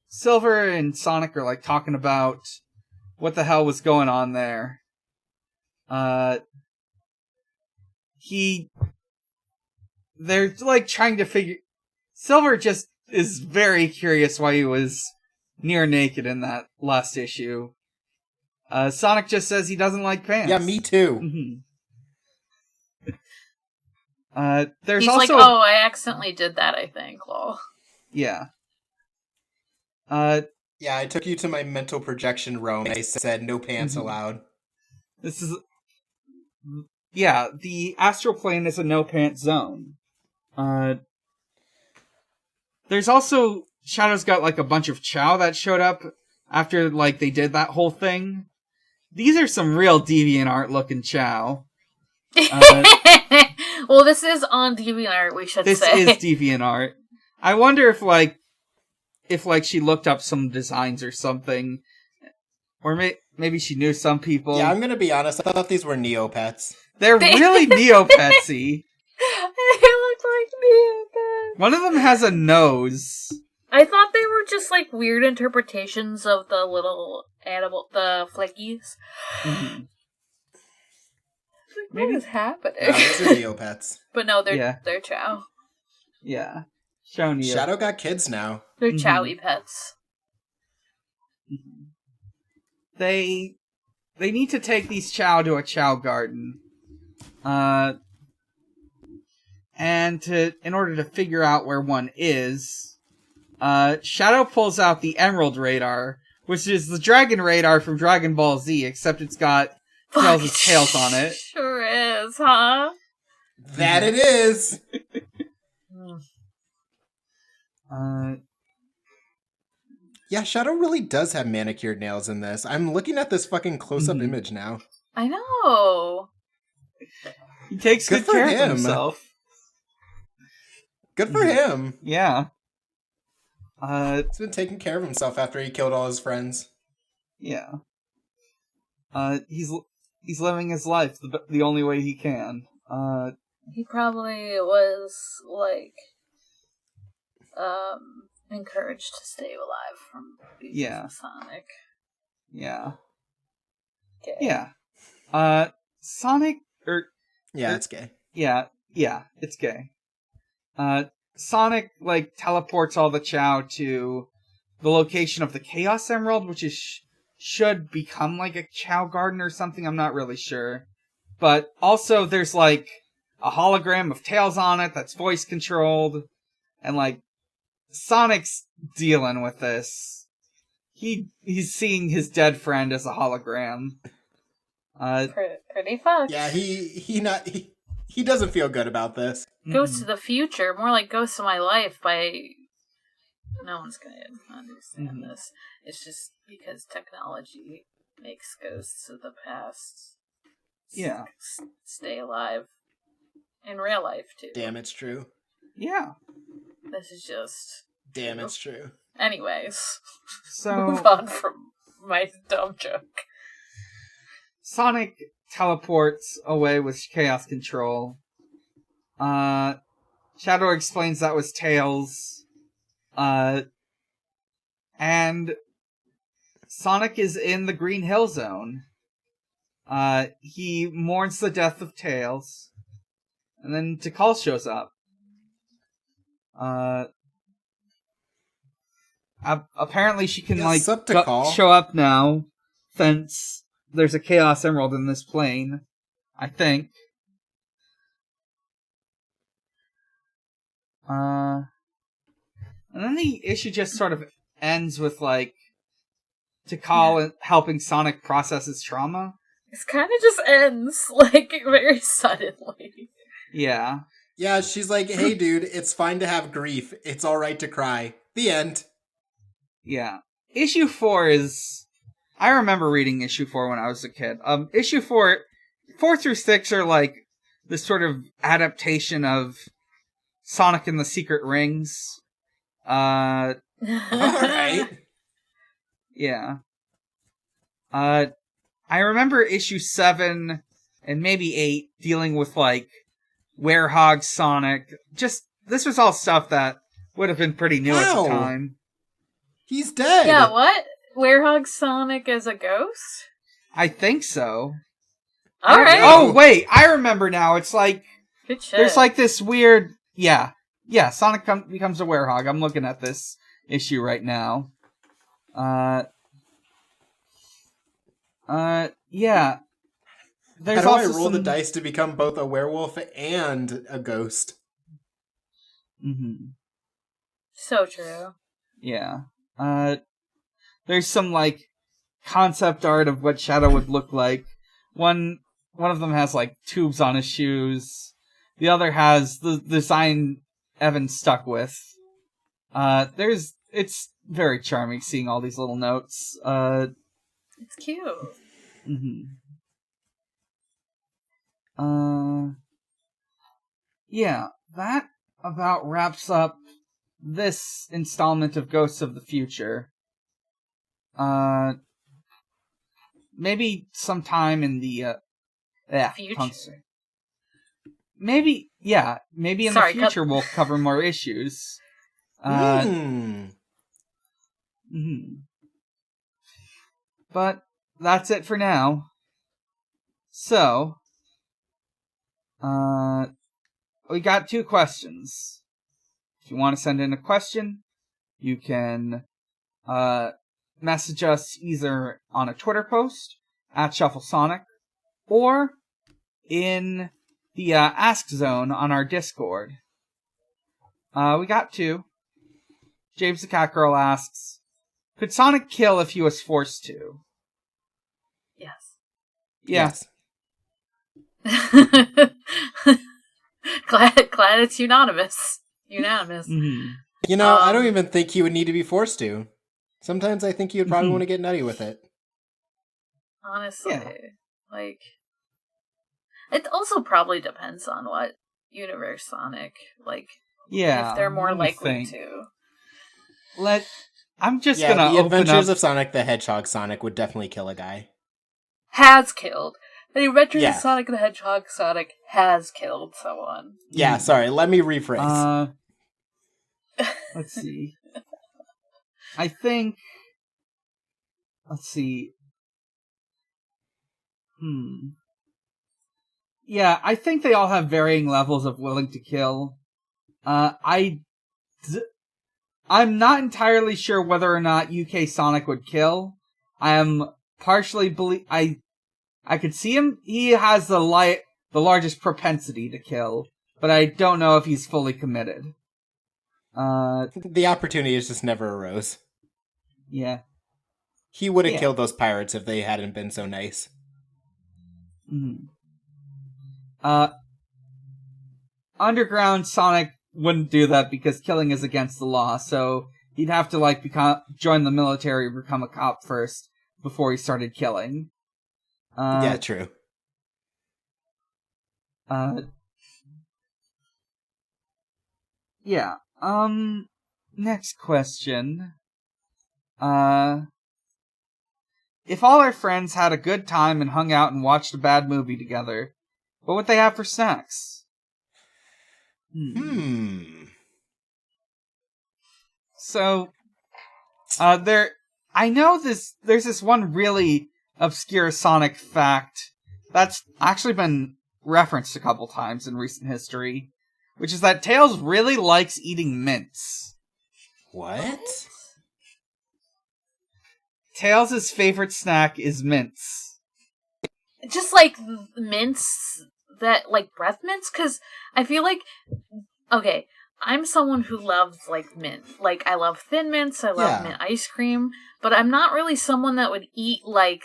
Silver and Sonic are, like, talking about what the hell was going on there. They're like trying to figure. Silver just is very curious why he was near naked in that last issue. Sonic just says he doesn't like pants. Yeah, me too. There's He's also like, I accidentally did that, I think, lol. Yeah. Yeah, I took you to my mental projection realm. I said no pants allowed. This is... Yeah, the astral plane is a no pants zone. There's also... Shadow's got, like, a bunch of Chow that showed up after, like, they did that whole thing. These are some real DeviantArt-looking Chow. Well, this is on DeviantArt, we should say. This is DeviantArt. I wonder if she looked up some designs or something. Or maybe she knew some people. Yeah, I'm gonna be honest, I thought these were Neopets. They're really Neopetsy. They look like Neopets. One of them has a nose. I thought they were just, like, weird interpretations of the little animal, the flickies. What is happening? No, those are Neopets. But no, they're Chow. Yeah. Show Neo. Shadow got kids now. They're Chowy pets. They need to take these Chow to a Chow garden. And in order to figure out where one is, Shadow pulls out the Emerald Radar, which is the Dragon Radar from Dragon Ball Z, except it's got tails on it. Sure is, huh? That it is! Yeah, Shadow really does have manicured nails in this. I'm looking at this fucking close-up image now. I know. He takes good care of himself. Good for him. Yeah. He's been taking care of himself after he killed all his friends. Yeah. He's living his life the only way he can. He probably was, like, encouraged to stay alive from Sonic. Yeah. Okay. Yeah. Sonic, it's gay. Yeah, it's gay. Sonic, like, teleports all the Chow to the location of the Chaos Emerald, which is should become, like, a Chow garden or something, I'm not really sure. But also there's, like, a hologram of Tails on it that's voice-controlled, and, like, Sonic's dealing with this. He's seeing his dead friend as a hologram. Pretty fucked. Yeah, he doesn't feel good about this. Ghost of the future, more like Ghost of My Life no one's gonna understand this. It's just because technology makes ghosts of the past stay alive in real life too. Damn, it's true. Yeah. This is just Damn, it's true. Anyways, so move on from my dumb joke. Sonic teleports away with chaos control. Shadow explains that was Tails. And Sonic is in the Green Hill Zone. He mourns the death of Tails. And then Tikal shows up. Apparently she can, show up now, since there's a Chaos Emerald in this plane. I think. And then the issue just sort of ends with, like, Tikal helping Sonic process his trauma. It kind of just ends, like, very suddenly. Yeah. Yeah, she's like, hey dude, it's fine to have grief. It's alright to cry. The end. Yeah. Issue 4 is... I remember reading issue 4 when I was a kid. Issue 4 through 6 are, like, this sort of adaptation of Sonic and the Secret Rings. Alright. Yeah. I remember issue 7 and maybe 8 dealing with, like, Werehog Sonic. This was all stuff that would have been pretty new at the time. He's dead! Yeah, what? Werehog Sonic as a ghost? I think so. All right. Oh, wait. I remember now. It's like... Good shit. There's like this weird... Yeah. Yeah, Sonic becomes a werehog. I'm looking at this issue right now. Yeah. There's How do also I roll the dice to become both a werewolf and a ghost? Mm-hmm. So true. Yeah. There's some, like, concept art of what Shadow would look like. One of them has, like, tubes on his shoes. The other has the design Evan stuck with. It's very charming seeing all these little notes. It's cute. Mm-hmm. Yeah, that about wraps up this installment of Ghosts of the Future. Maybe sometime in the, future? Maybe in the future we'll cover more issues. Mm-hmm. But that's it for now. So, we got 2 questions. If you want to send in a question, you can message us either on a Twitter post at ShuffleSonic or in the Ask Zone on our Discord. We got 2. James the Cat Girl asks, could Sonic kill if he was forced to? Yes. Yeah. Yes. glad it's unanimous. Mm-hmm. You know, I don't even think he would need to be forced to. Sometimes I think he would probably want to get nutty with it. Honestly. Yeah. Like, it also probably depends on what universe Sonic, like, if they're more likely to. I'm just gonna the Adventures up... of Sonic the Hedgehog Sonic would definitely kill a guy. Has killed. The Adventures of Sonic the Hedgehog Sonic has killed someone. Yeah, sorry, let me rephrase. Let's see. I think... Let's see. Yeah, I think they all have varying levels of willing to kill. I'm not entirely sure whether or not UK Sonic would kill. I am partially I could see him. He has the largest propensity to kill, but I don't know if he's fully committed. The opportunity just never arose. Yeah. He would have killed those pirates if they hadn't been so nice. Mm-hmm. Underground Sonic wouldn't do that because killing is against the law, so he'd have to join the military or become a cop first before he started killing. Yeah, true. Yeah. Next question. If all our friends had a good time and hung out and watched a bad movie together, what would they have for snacks? So, I know there's this one really obscure Sonic fact that's actually been referenced a couple times in recent history, which is that Tails really likes eating mints. What? Tails' favorite snack is mints. Just like mints that, like breath mints? Because I feel like, okay, I'm someone who loves, like, mint. Like, I love Thin Mints, I love mint ice cream, but I'm not really someone that would eat, like...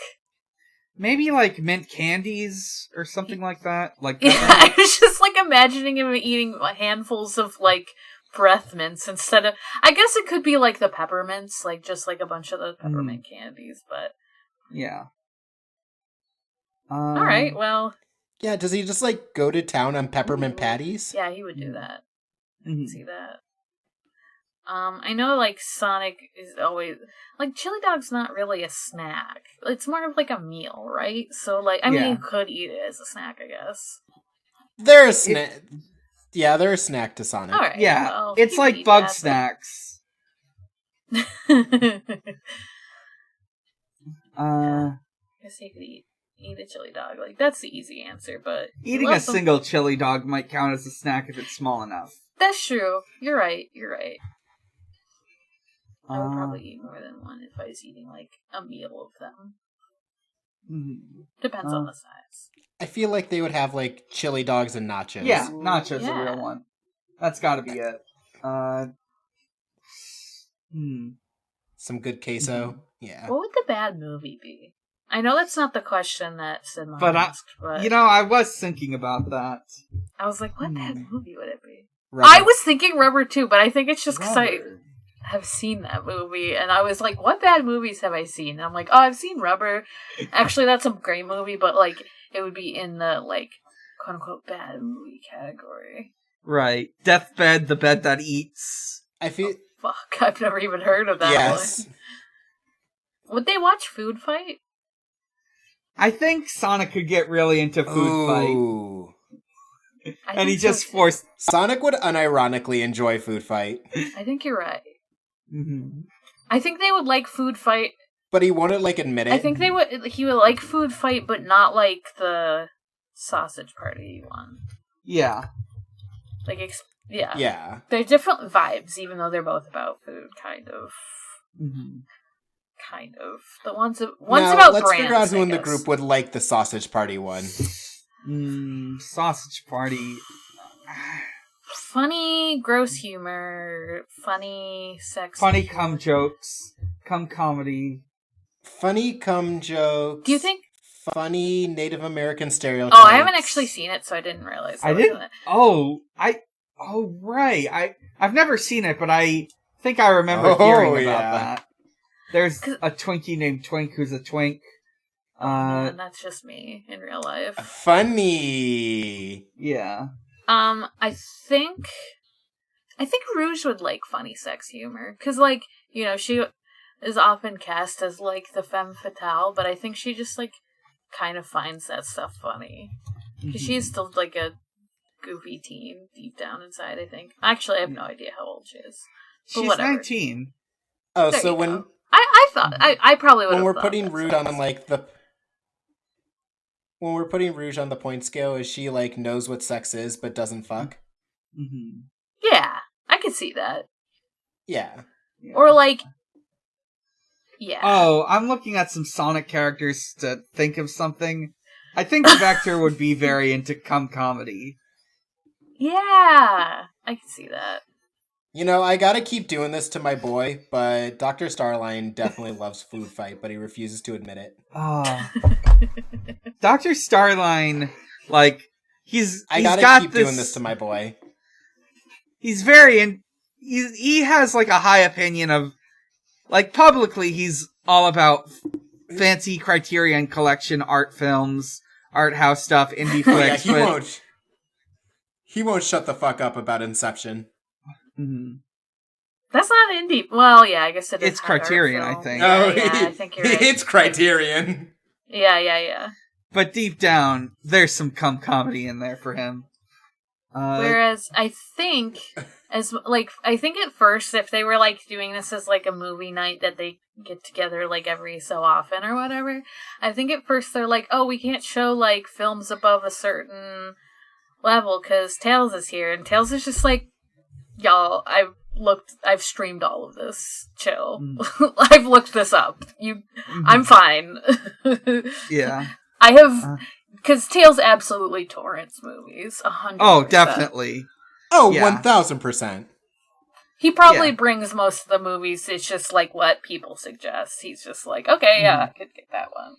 Maybe, like, mint candies or something like that? I was just, like, imagining him eating handfuls of, like, breath mints instead of... I guess it could be, like, the peppermints, like, just, like, a bunch of the peppermint candies, but... Yeah. Alright, well... Yeah, does he just, like, go to town on peppermint patties? Yeah, he would do that. I can see that. I know, like, Sonic is always... Like, chili dog's not really a snack. It's more of, like, a meal, right? So, like, I mean, you could eat it as a snack, I guess. They're a snack. Yeah, they're a snack to Sonic. All right, yeah, well, it's like bug snacks. I guess you could eat a chili dog. Like, that's the easy answer, but... Eating a single chili dog might count as a snack if it's small enough. That's true. You're right. I would probably eat more than one if I was eating, like, a meal of them. Depends on the size. I feel like they would have, like, chili dogs and nachos. Yeah, nachos a real one. That's gotta be it. Some good queso. Yeah. What would the bad movie be? I know that's not the question that Sid asked, but... I was thinking about that. I was like, what bad movie would it be? Rubber. I was thinking Rubber too, but I think it's just because I have seen that movie, and I was like, what bad movies have I seen? And I'm like, oh, I've seen Rubber. Actually, that's a great movie, but, like, it would be in the, like, quote-unquote bad movie category. Right. Deathbed, the bed that eats. I feel... Oh, fuck, I've never even heard of that one. Would they watch Food Fight? I think Sonic could get really into Food Fight. And he just forced... Sonic would unironically enjoy Food Fight. I think you're right. I think they would like Food Fight. But he wouldn't, like, admit it. I think he would like Food Fight, but not like the Sausage Party one. Yeah. Like, yeah. Yeah. They're different vibes, even though they're both about food, kind of. Kind of. The one's about brands, let's figure out who in the group would like the Sausage Party one. Sausage Party. Funny, gross humor. Funny, sex. Funny cum jokes. Cum comedy. Funny cum jokes. Do you think? Funny Native American stereotypes. Oh, I haven't actually seen it, so I didn't realize. I didn't. Right. I've never seen it, but I think I remember hearing about that. There's a Twinkie named Twink who's a twink. And that's just me in real life. Funny. Yeah. I think Rouge would like funny sex humor, because, like, you know, she is often cast as, like, the femme fatale, but I think she just, like, kind of finds that stuff funny. Because she's still, like, a goofy teen deep down inside, I think. Actually, I have no idea how old she is. But She's whatever. 19. Oh, there so when... I thought... I probably would have When we're thought putting Rouge on, like, the... When we're putting Rouge on the point scale, is she, like, knows what sex is, but doesn't fuck? Yeah, I could see that. Yeah. Or, like... Yeah. Oh, I'm looking at some Sonic characters to think of something. I think Vector would be very into cum comedy. Yeah, I can see that. You know, I gotta keep doing this to my boy, but Dr. Starline definitely loves Food Fight, but he refuses to admit it. Oh. Dr. Starline, like, I gotta keep doing this to my boy. He's very he has, like, a high opinion of, like, publicly he's all about fancy Criterion Collection art films, art house stuff, indie flicks. Yeah, he won't shut the fuck up about Inception. That's not indie. Well, yeah, I guess it is. It's Criterion, I think. Yeah, I think you're right. It's Criterion. Yeah. But deep down, there's some cum comedy in there for him. Whereas I think at first, if they were, like, doing this as, like, a movie night that they get together, like, every so often or whatever, I think at first they're like, oh, we can't show, like, films above a certain level because Tails is here, and Tails is just like, y'all, I've streamed all of this. Chill. I've looked this up. I'm fine. Yeah. I have, because Tails absolutely torrents movies, 100%. Oh, definitely. Oh, yeah. 1000%. He probably brings most of the movies. It's just, like, what people suggest. He's just like, okay, yeah, I could get that one.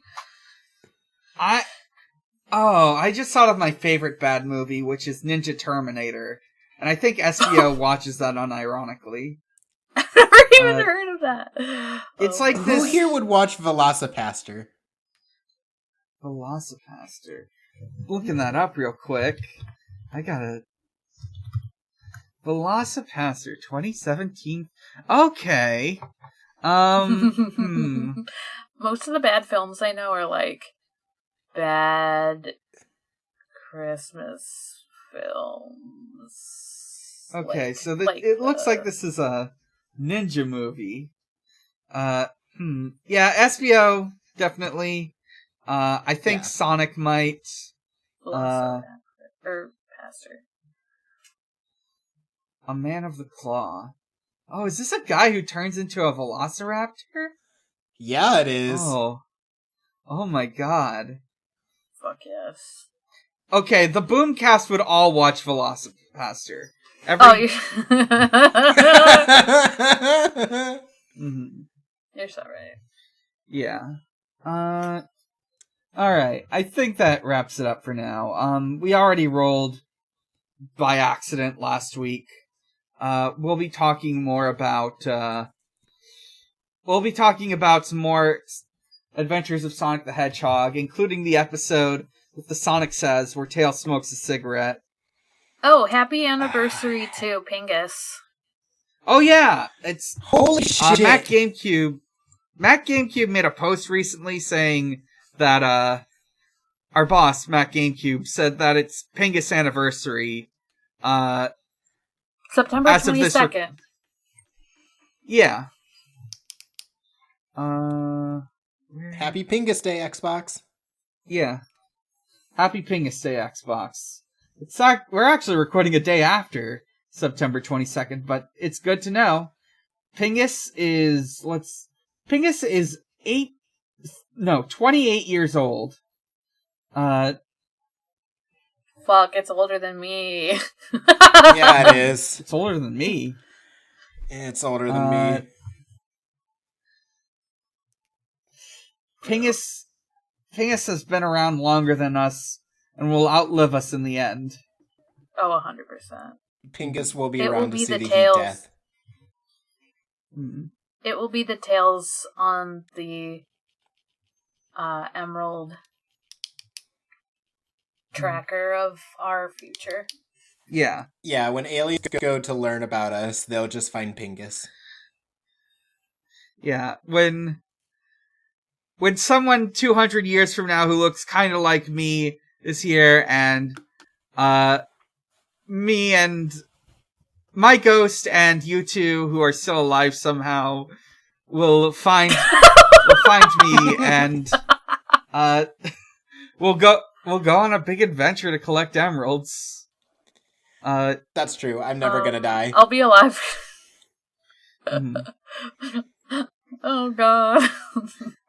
I just thought of my favorite bad movie, which is Ninja Terminator. And I think SBO watches that unironically. I've never even heard of that. It's like Who this... here would watch Velocipaster? Velocipaster. Looking that up real quick. I gotta... Velocipaster 2017. Okay. Most of the bad films I know are, like, bad Christmas films. Okay, like, so it looks like this is a ninja movie. Yeah, SBO, definitely. I think Yeah. Sonic might. Or pastor. A man of the claw. Oh, is this a guy who turns into a velociraptor? Yeah, it is. Oh my god. Fuck yes. Okay, the Boomcast would all watch Velocipastor. Mm-hmm. You're so right. Yeah. Alright, I think that wraps it up for now. We already rolled by accident last week. We'll be talking more about, some more adventures of Sonic the Hedgehog, including the episode with the Sonic Says, where Tails smokes a cigarette. Oh, happy anniversary to Pingus. Oh yeah! It's holy shit! Matt GameCube made a post recently saying that, our boss, Matt GameCube, said that it's Pingus anniversary, September 22nd. Yeah. Happy Pingus Day, Xbox. Yeah. Happy Pingus Day, Xbox. We're actually recording a day after September 22nd, but it's good to know. Pingus is 28 years old. Fuck, it's older than me. Yeah, it is. It's older than me. It's older than me. Pingus has been around longer than us and will outlive us in the end. Oh, 100%. Pingus will be around to see the Tails. heat death. Mm-hmm. It will be the Tails on the Emerald tracker of our future. Yeah. Yeah, when aliens go to learn about us, they'll just find Pingus. Yeah, when someone 200 years from now who looks kind of like me is here, and me and my ghost and you two who are still alive somehow will find me, and we'll go on a big adventure to collect emeralds. That's true. I'm never gonna die. I'll be alive. Mm. Oh god.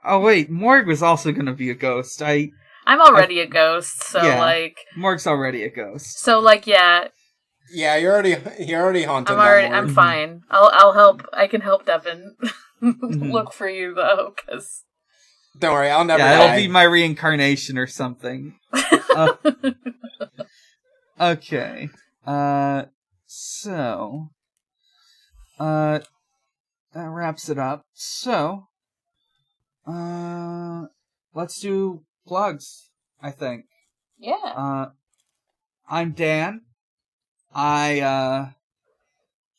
Oh wait, Morg was also gonna be a ghost. I'm already a ghost, so yeah, Morg's already a ghost. So yeah. Yeah, you're already haunted. I'm fine. I'll help. I can help Devon look for you though, because don't worry, I'll never. Yeah, die. It'll be my reincarnation or something. Okay. So that wraps it up. So, let's do plugs, I think. Yeah. I'm Dan. I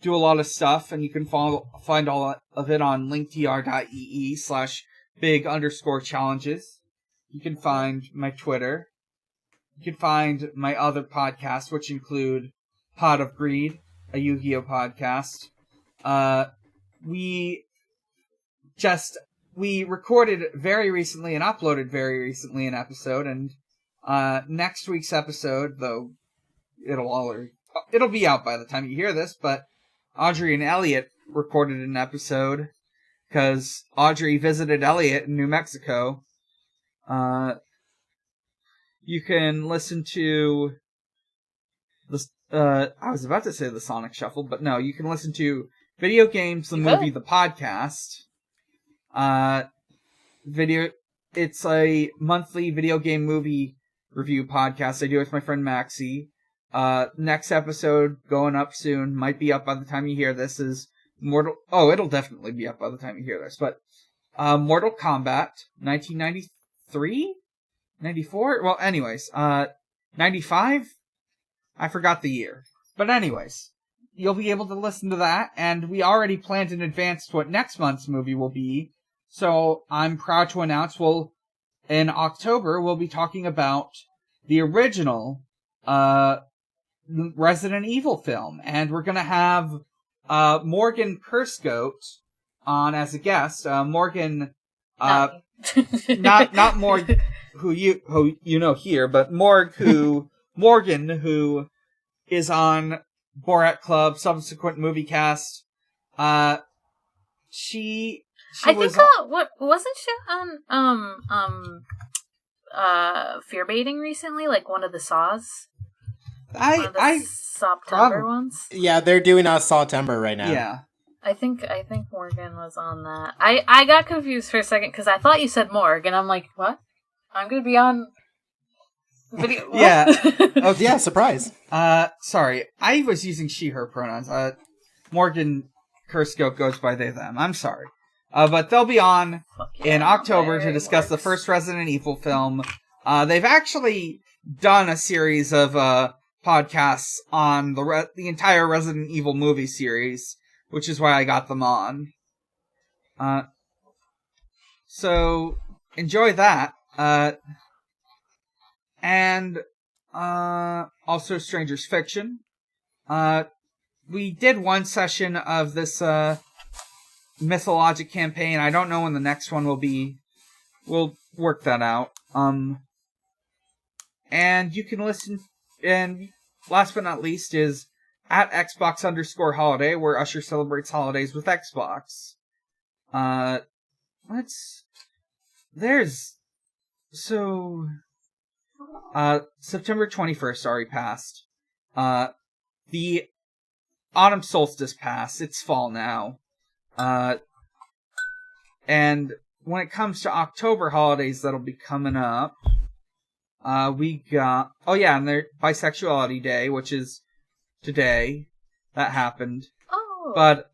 do a lot of stuff, and you can find all of it on linktr.ee/big_challenges. You can find my Twitter. You can find my other podcasts, which include Pot of Greed, a Yu-Gi-Oh podcast. We recorded very recently and uploaded very recently an episode, and next week's episode, though it'll be out by the time you hear this, but Audrey and Elliot recorded an episode because Audrey visited Elliot in New Mexico. You can listen to the I was about to say the Sonic Shuffle, but no, you can listen to Video Games, the Movie, the podcast. It's a monthly video game movie review podcast I do with my friend Maxie. Next episode going up soon, might be up by the time you hear this, is it'll definitely be up by the time you hear this, but Mortal Kombat 1993? 94? Well, anyways, 95? I forgot the year. But anyways, you'll be able to listen to that, and we already planned in advance what next month's movie will be, so I'm proud to announce in October we'll be talking about the original Resident Evil film, and we're gonna have Morgan Perscoat on as a guest. Morgan Not Morg, who you know here, but Morgan, who is on Borat Club, subsequent movie cast. She I was think what wasn't she on fear baiting recently, like one of the Saws? September ones. Yeah, they're doing September right now. Yeah. I think Morgan was on that. I got confused for a second because I thought you said Morg, and I'm like, what? I'm gonna be on video. Yeah. Okay. Yeah, surprise. Sorry, I was using she/her pronouns. Morgan Kursko goes by they them. I'm sorry. But they'll be on in October to discuss the first Resident Evil film. They've actually done a series of podcasts on the entire Resident Evil movie series, which is why I got them on. So enjoy that. And also Stranger's Fiction. We did one session of this Mythologic campaign. I don't know when the next one will be. We'll work that out. And you can listen. And last but not least is at Xbox_holiday, where Usher celebrates holidays with Xbox. September 21st already passed. The autumn solstice passed. It's fall now. And when it comes to October holidays that'll be coming up, we got... Oh yeah, and there's Bisexuality Day, which is today. That happened. Oh. But,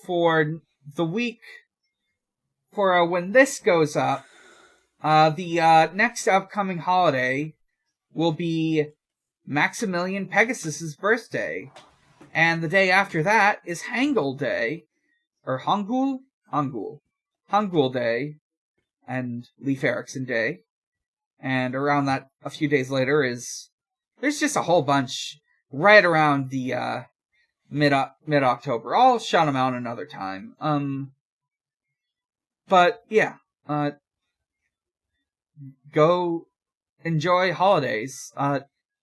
for the week... For when this goes up, the next upcoming holiday will be Maximilian Pegasus's birthday. And the day after that is Hangul Day. Or Hangul Day. And Leif Erikson Day. And around that, a few days later, there's just a whole bunch right around the mid-October. I'll shout them out another time. But yeah, go enjoy holidays.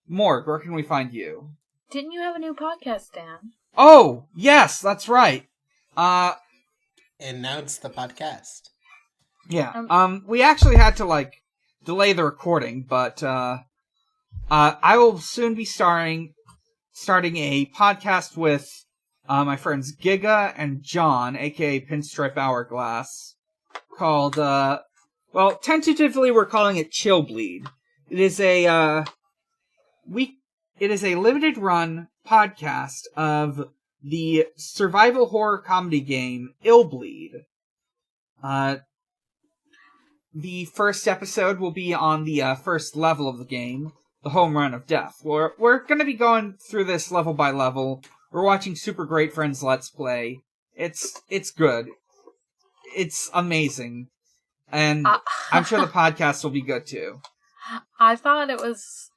Morg, where can we find you? Didn't you have a new podcast, Dan? Oh, yes, that's right. Announce the podcast. Yeah. We actually had to delay the recording, but I will soon be starting a podcast with my friends Giga and John, aka Pinstripe Hourglass, called tentatively we're calling it Chill Bleed. It is a limited run podcast of the survival horror comedy game Illbleed. The first episode will be on the first level of the game, the home run of death. We're going to be going through this level by level. We're watching Super Great Friends Let's Play. It's good. It's amazing. And I'm sure the podcast will be good too. I thought it was...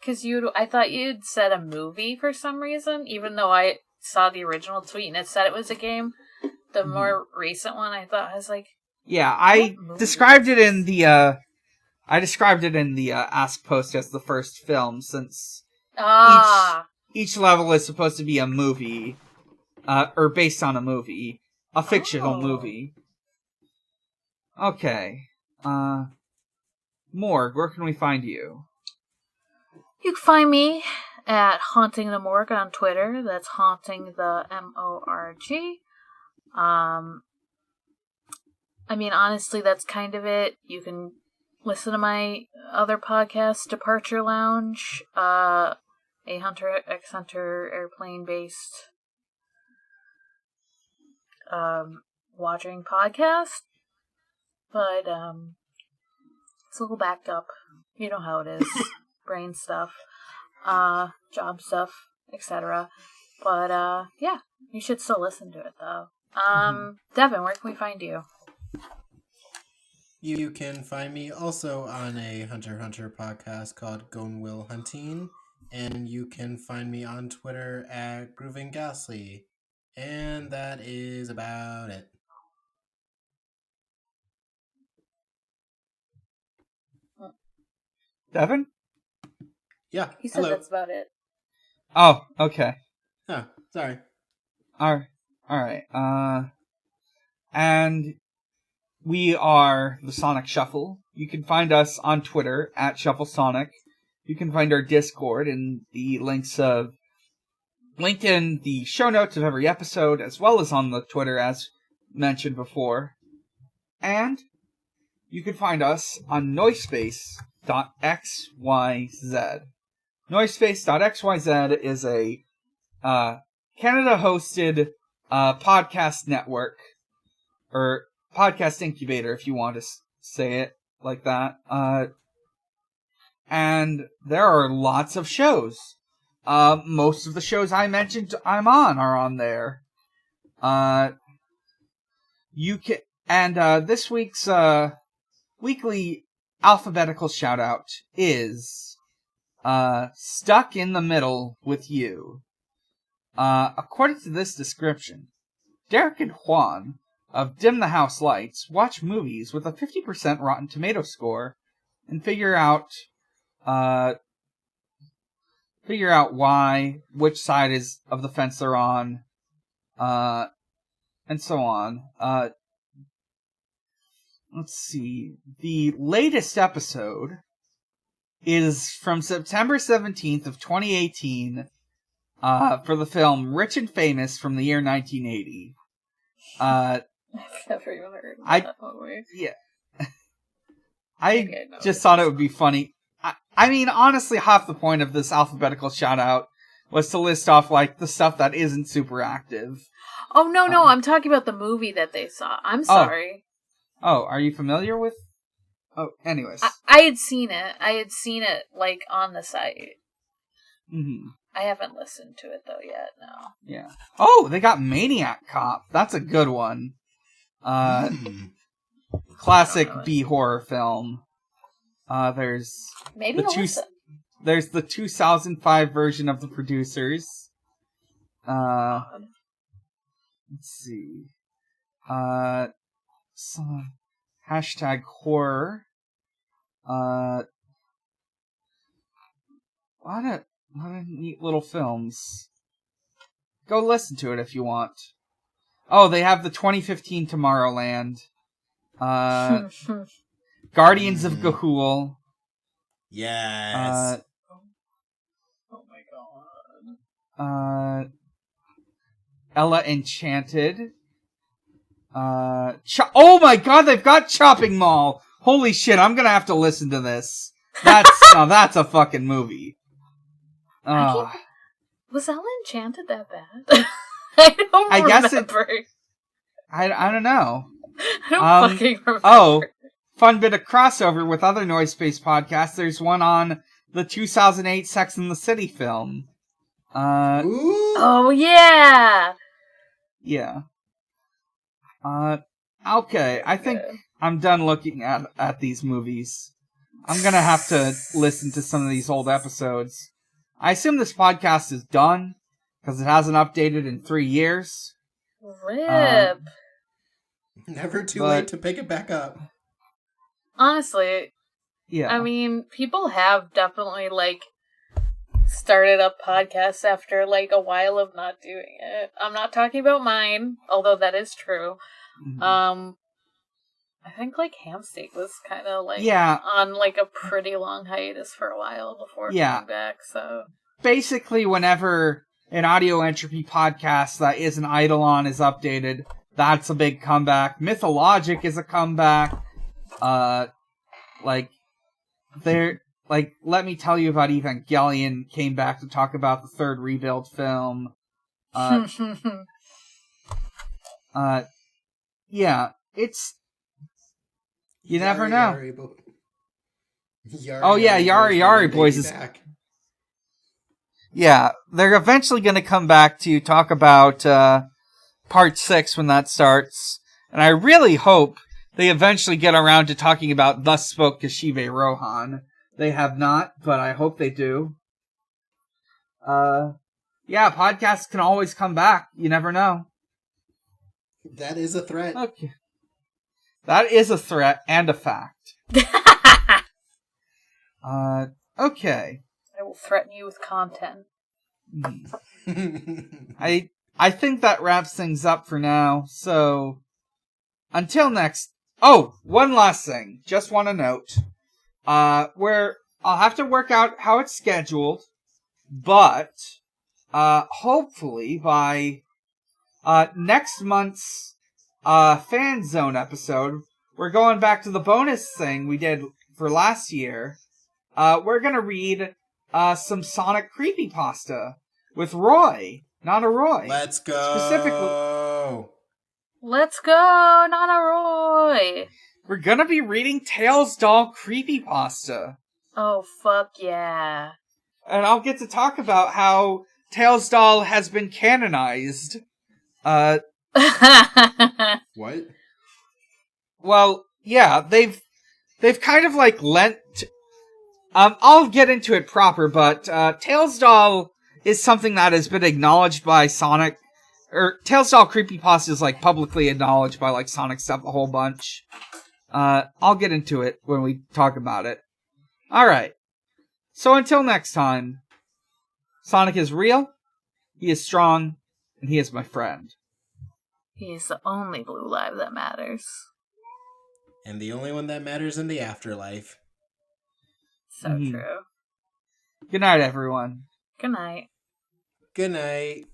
I thought you'd said a movie for some reason, even though I saw the original tweet and it said it was a game. The more recent one, I thought, I was like... Yeah, I described it in the Ask post as the first film, since each level is supposed to be a movie, or based on a movie, a fictional movie. Okay, Morg, where can we find you? You can find me at Haunting the Morg on Twitter. That's Haunting the MORG. I mean, honestly, that's kind of it. You can listen to my other podcast, Departure Lounge, a Hunter x Hunter airplane-based watching podcast. But it's a little backed up. You know how it is. Brain stuff, job stuff, etc. But yeah, you should still listen to it though. Devon, where can we find you? You can find me also on a Hunter x Hunter podcast called Gone Will Hunting, and you can find me on Twitter at Grooving Ghastly, and that is about it. Devon? Yeah. He said hello. that's about it. Oh, okay. Oh, sorry. All right. And we are the Sonic Shuffle. You can find us on Twitter at Shuffle Sonic. You can find our Discord and the linked in the show notes of every episode, as well as on the Twitter, as mentioned before. And you can find us on Noisepace.xyz. Noisepace.xyz is a Canada-hosted podcast network, or podcast incubator, if you want to say it like that. And there are lots of shows. Most of the shows I mentioned I'm on are on there. You can, and this week's weekly alphabetical shout out is Stuck in the Middle with You. According to this description, Derek and Juan of Dim the House Lights watch movies with a 50% Rotten Tomato score and figure out why, which side of the fence they're on, and so on. Let's see. The latest episode is from September 17th of 2018, for the film Rich and Famous from the year 1980. I've never even heard of that movie. Yeah. I just thought it would be funny. I mean, honestly, half the point of this alphabetical shout-out was to list off, like, the stuff that isn't super active. Oh, no, I'm talking about the movie that they saw. I'm sorry. Oh, are you familiar with... Oh, anyways. I had seen it. Like, on the site. Mm-hmm. I haven't listened to it, though, yet, no. Yeah. Oh, they got Maniac Cop. That's a good one. Classic B-horror film. There's there's the 2005 version of The Producers. Let's see. Hashtag horror. What a neat little films. Go listen to it if you want. Oh, they have the 2015 Tomorrowland. Guardians of Ga'Hoole. Yes. Oh my god. Ella Enchanted. Oh my god, they've got Chopping Mall! Holy shit, I'm gonna have to listen to this. That's a fucking movie. Was Ella Enchanted that bad? I don't remember. I don't know. I don't fucking remember. Oh, fun bit of crossover with other Noise Space podcasts. There's one on the 2008 Sex and the City film. Oh, yeah! Yeah. Okay, I think I'm done looking at these movies. I'm gonna have to listen to some of these old episodes. I assume this podcast is done, because it hasn't updated in 3 years. RIP. Never too late to pick it back up. Honestly, yeah. I mean, people have definitely, like, started up podcasts after, like, a while of not doing it. I'm not talking about mine, although that is true. Mm-hmm. I think, like, Hamsteak was kind of, like, on, like, a pretty long hiatus for a while before coming back, so... Basically, whenever an Audio Entropy podcast that is an Eidolon is updated, that's a big comeback. Mythologic is a comeback. Let me tell you about Evangelion came back to talk about the third Rebuild film. Yeah, it's... You never know. Yari Boys is... Back. Yeah, they're eventually going to come back to talk about Part 6 when that starts. And I really hope they eventually get around to talking about Thus Spoke Kashibe Rohan. They have not, but I hope they do. Podcasts can always come back. You never know. That is a threat. Okay. That is a threat and a fact. Okay. I will threaten you with content. I think that wraps things up for now, so until next... Oh, one last thing. Just want to note. Where I'll have to work out how it's scheduled, but hopefully by next month's Fan Zone episode, we're going back to the bonus thing we did for last year. We're gonna read some Sonic creepypasta with Roy, Nana Roy. Let's go! Specifically, let's go, Nana Roy! We're gonna be reading Tails Doll creepypasta. Oh, fuck yeah. And I'll get to talk about how Tails Doll has been canonized. What? Well, yeah, they've kind of like lent... I'll get into it proper, but Tails Doll is something that has been acknowledged by Sonic. Tails Doll creepypasta is like publicly acknowledged by like Sonic stuff a whole bunch. I'll get into it when we talk about it. Alright. So until next time, Sonic is real, he is strong, and he is my friend. He is the only blue life that matters. And the only one that matters in the afterlife. So true. Good night, everyone. Good night. Good night.